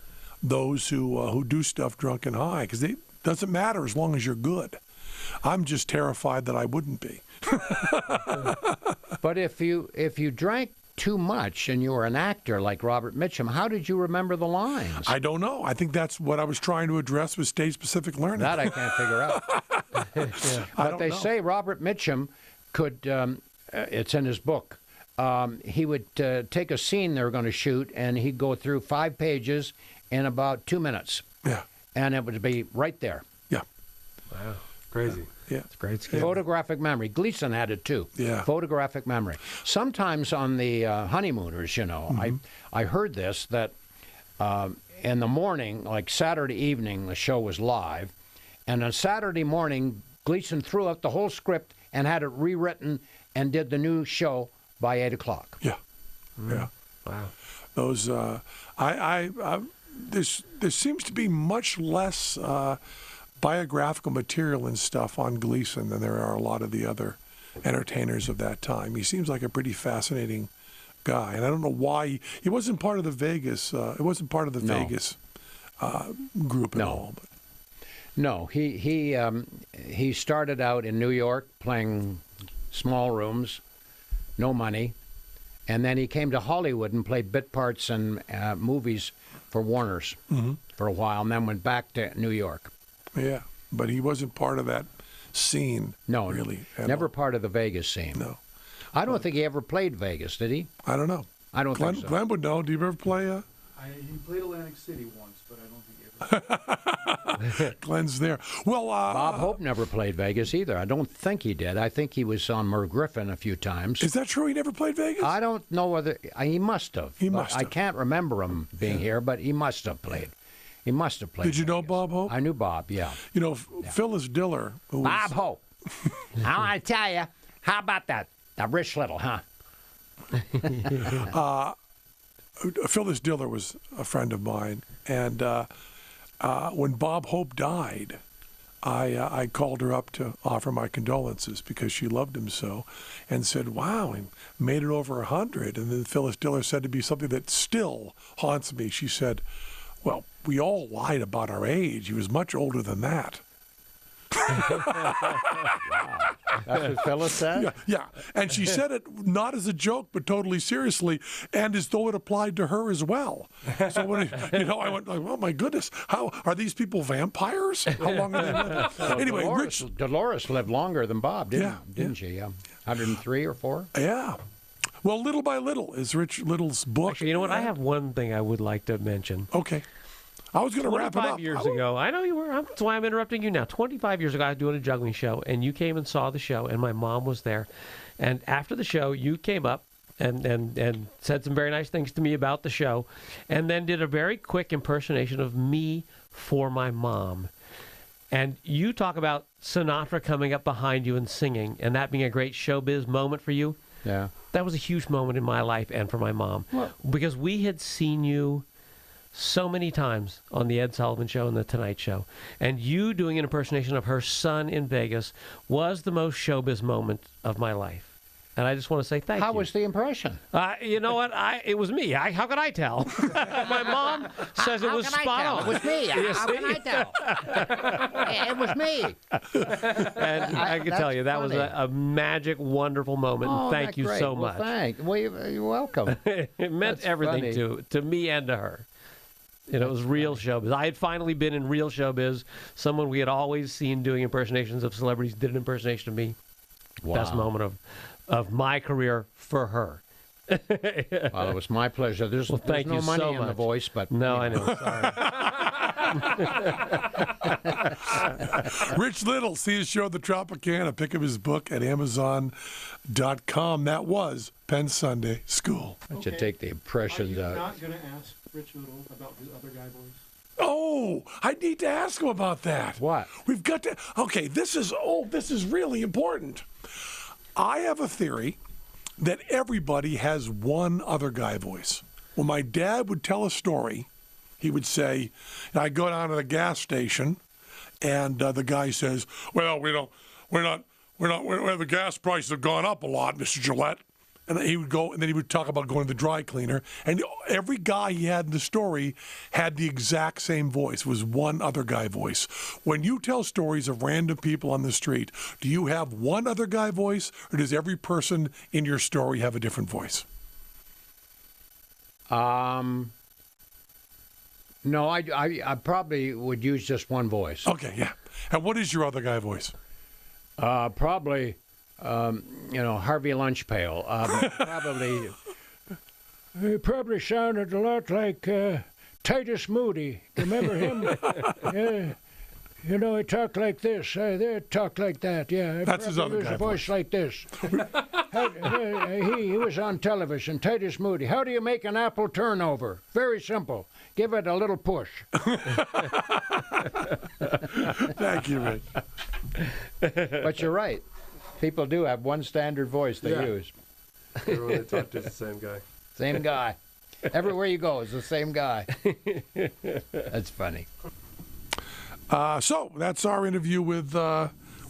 those who do stuff drunk and high because it doesn't matter as long as you're good. I'm just terrified that I wouldn't be. But if you drank too much and you were an actor like Robert Mitchum, how did you remember the lines? I don't know. I think that's what I was trying to address with stage-specific learning. That I can't figure out. But they say Robert Mitchum could, it's in his book, he would take a scene they were going to shoot and he'd go through 5 pages in about 2 minutes. Yeah. And it would be right there. Yeah. Wow, crazy. Yeah. It's great skill. Photographic memory. Gleason had it too. Yeah. Photographic memory. Sometimes on the honeymooners, you know, I heard this that in the morning, like Saturday evening, the show was live, and on Saturday morning, Gleason threw out the whole script and had it rewritten and did the new show by 8 o'clock. Yeah. Yeah. Wow. Those there seems to be much less biographical material and stuff on Gleason than there are a lot of the other entertainers of that time. He seems like a pretty fascinating guy, and I don't know why he wasn't part of the Vegas. It wasn't part of the Vegas group at all. But. No, he started out in New York playing small rooms, no money, and then he came to Hollywood and played bit parts in movies for Warner's for a while, and then went back to New York. Yeah, but he wasn't part of that scene. No, really, never part of the Vegas scene. No, I don't think he ever played Vegas, did he? I don't know. I don't think so. Glenn would know. Do you ever play? He played Atlantic City once, but I don't think he ever. Glenn's there. Well, Bob Hope never played Vegas either. I don't think he did. I think he was on Merv Griffin a few times. Is that true? He never played Vegas? I don't know whether he must have. He must I have. can't remember him being here, but he must have played. He must have played. Did you know Vegas. Bob Hope? I knew Bob. Yeah. You know, Phyllis Diller. Who Bob was, Hope. I want to tell you, how about that? The Rich Little, huh? Phyllis Diller was a friend of mine, and when Bob Hope died, I called her up to offer my condolences because she loved him so, and said, "Wow, he made it over 100." And then Phyllis Diller said to me something that still haunts me. She said, "Well, we all lied about our age. He was much older than that." That's what Phyllis said? Yeah, and she said it not as a joke, but totally seriously, and as though it applied to her as well. So when I went like, "Oh my goodness, how are these people vampires? How long are they living?" Anyway, Dolores lived longer than Bob, didn't she? Yeah, 103 or 4. Yeah. Well, Little by Little is Rich Little's book. Actually, you know what? I have one thing I would like to mention. Okay. I was going to wrap it up. 25 years ago, I know you were. That's why I'm interrupting you now. 25 years ago, I was doing a juggling show, and you came and saw the show, and my mom was there. And after the show, you came up and said some very nice things to me about the show, and then did a very quick impersonation of me for my mom. And you talk about Sinatra coming up behind you and singing, and that being a great showbiz moment for you. Yeah. That was a huge moment in my life and for my mom. Because we had seen you so many times on the Ed Sullivan Show and the Tonight Show. And you doing an impersonation of her son in Vegas was the most showbiz moment of my life. And I just want to say thank you. How was the impression? You know what? It was me. How could I tell? My mom says it was spot on. It was me. You How see? can I tell? It was me. And I can tell you, that was funny. a magic, wonderful moment. Oh, And thank that's you great. so Well, much. you're welcome. It meant That's everything funny. to me and to her. And it was real showbiz. I had finally been in real showbiz. Someone we had always seen doing impersonations of celebrities did an impersonation of me. Wow. Best moment of my career for her. Well, it was my pleasure. There's Well, thank no you money so in the much. voice, but No, I know. Sorry. Rich Little, see his show, The Tropicana. Pick up his book at Amazon.com. That was Penn Sunday School. I should take the impressions Are you out. not going to ask Rich Little about his other guy voice? Oh, I need to ask him about that. What? We've got to. Okay, this is really important. I have a theory that everybody has one other guy voice. When my dad would tell a story, he would say, I go down to the gas station, and the guy says, well, the gas prices have gone up a lot, Mr. Gillette. And then he would go, and then he would talk about going to the dry cleaner. And every guy he had in the story had the exact same voice. It was one other guy voice. When you tell stories of random people on the street, do you have one other guy voice, or does every person in your story have a different voice? No, I probably would use just one voice. Okay, yeah. And what is your other guy voice? Probably, Harvey Lunchpail. He probably sounded a lot like Titus Moody. Remember him? Yeah. He talked like this. They talked like that. Yeah. That's his other guy a voice like this. He was on television. Titus Moody. How do you make an apple turnover? Very simple. Give it a little push. Thank you, Rich. But you're right. People do have one standard voice they use. Everyone they talk to is the same guy. Same guy. Everywhere you go, it's the same guy. That's funny. So that's our interview with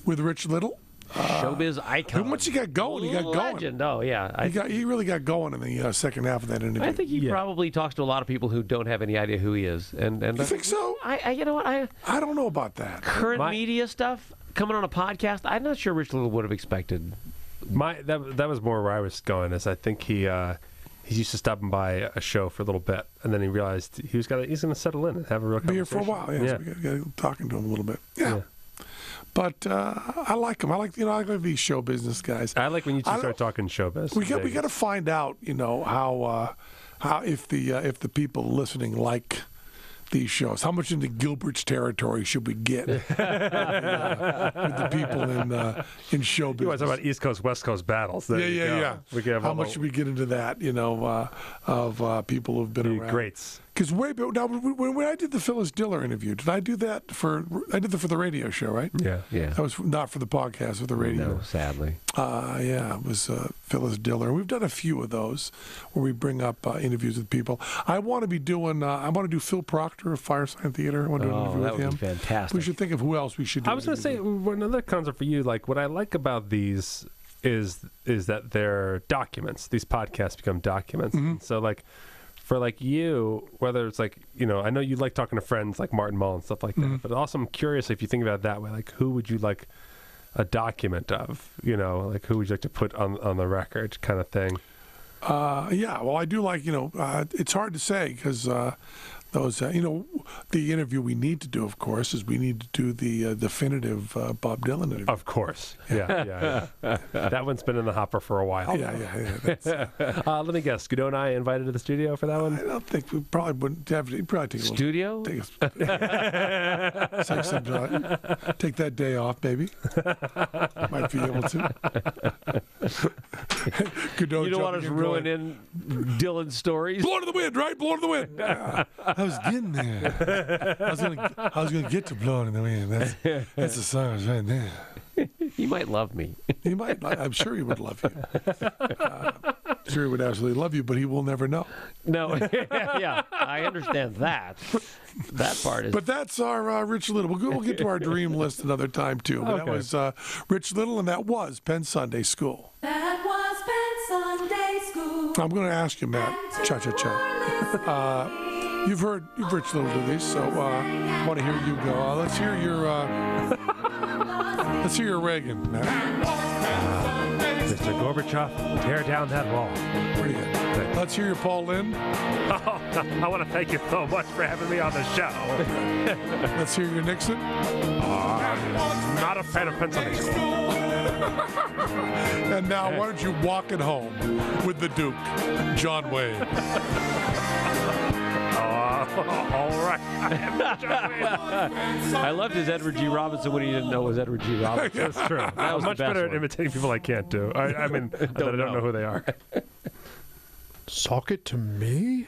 Rich Little. Showbiz icon. Once he got going, he got going. Legend. Oh, yeah. He really got going in the second half of that interview. I think he probably talks to a lot of people who don't have any idea who he is. And You think so? you know what? I don't know about that. Current media stuff coming on a podcast, I'm not sure Rich Little would have expected. That was more where I was going. Is I think he used to stopping by a show for a little bit, and then he realized he's going to settle in and have a real Be conversation. here for a while. Yeah. So we got talking to him a little bit. Yeah. But I like him. I like these show business guys. I like when you two start talking showbiz. We got to find out, how if the people listening like these shows, how much into Gilbert's territory should we get with the people in show business? You want to talk about East Coast West Coast battles? There you go. Yeah. We can have how much should we get into that? Of people who've been around. Greats. Because now, when I did the Phyllis Diller interview, did I do that for the radio show, right? Yeah. That was not for the podcast, for the radio. No, sadly. It was Phyllis Diller. We've done a few of those where we bring up interviews with people. I want to be doing. I want to do Phil Proctor of Firesign Theater. I want to do an interview that with him. would be fantastic. We should think of who else we should do. I was going to say another concept for you. Like what I like about these is that they're documents. These podcasts become documents. Mm-hmm. So like. For like you, whether it's like, I know you like talking to friends like Martin Mull and stuff like that, Mm-hmm. but also I'm curious if you think about it that way, like who would you like a document of, like who would you like to put on the record kind of thing? Well, I do like, it's hard to say because those, the interview we need to do, of course, is we need to do the definitive Bob Dylan interview. Of course. Yeah. That one's been in the hopper for a while. Yeah. That's, Let me guess. Godot and I invited to the studio for that one? I don't think we probably wouldn't have to. Probably take a Studio? Take that day off, maybe. Might be able to. Godot You don't want us jumping in, ruining Dylan's stories? Blow to the wind, right? Blow to the wind. I was getting there. I was gonna get to blowing in the wind. That's the song I was right there. He might love me. He might. I'm sure he would love you. I'm sure he would absolutely love you, but he will never know. No. Yeah, I understand that. That part is. But that's our Rich Little. We'll get to our dream list another time too. But that was Rich Little, and that was Penn Sunday School. That was Penn Sunday School. I'm going to ask you, Matt. Cha. You've heard Rich Little do these, so I want to hear you go. Let's hear your Reagan, Matt. Mr. Gorbachev, tear down that wall. Pretty good. Let's hear your Paul Lynde. Oh, I want to thank you so much for having me on the show. Let's hear your Nixon. I'm not a fan of Penn Sunday School. And now, why don't you walk it home with the Duke, John Wayne. Oh, All right. I loved his Edward G. Robinson when he didn't know it was Edward G. Robinson. That's true. was I'm the much best better at one. imitating people I can't do. I mean, that I don't know who they are. Sock it to me?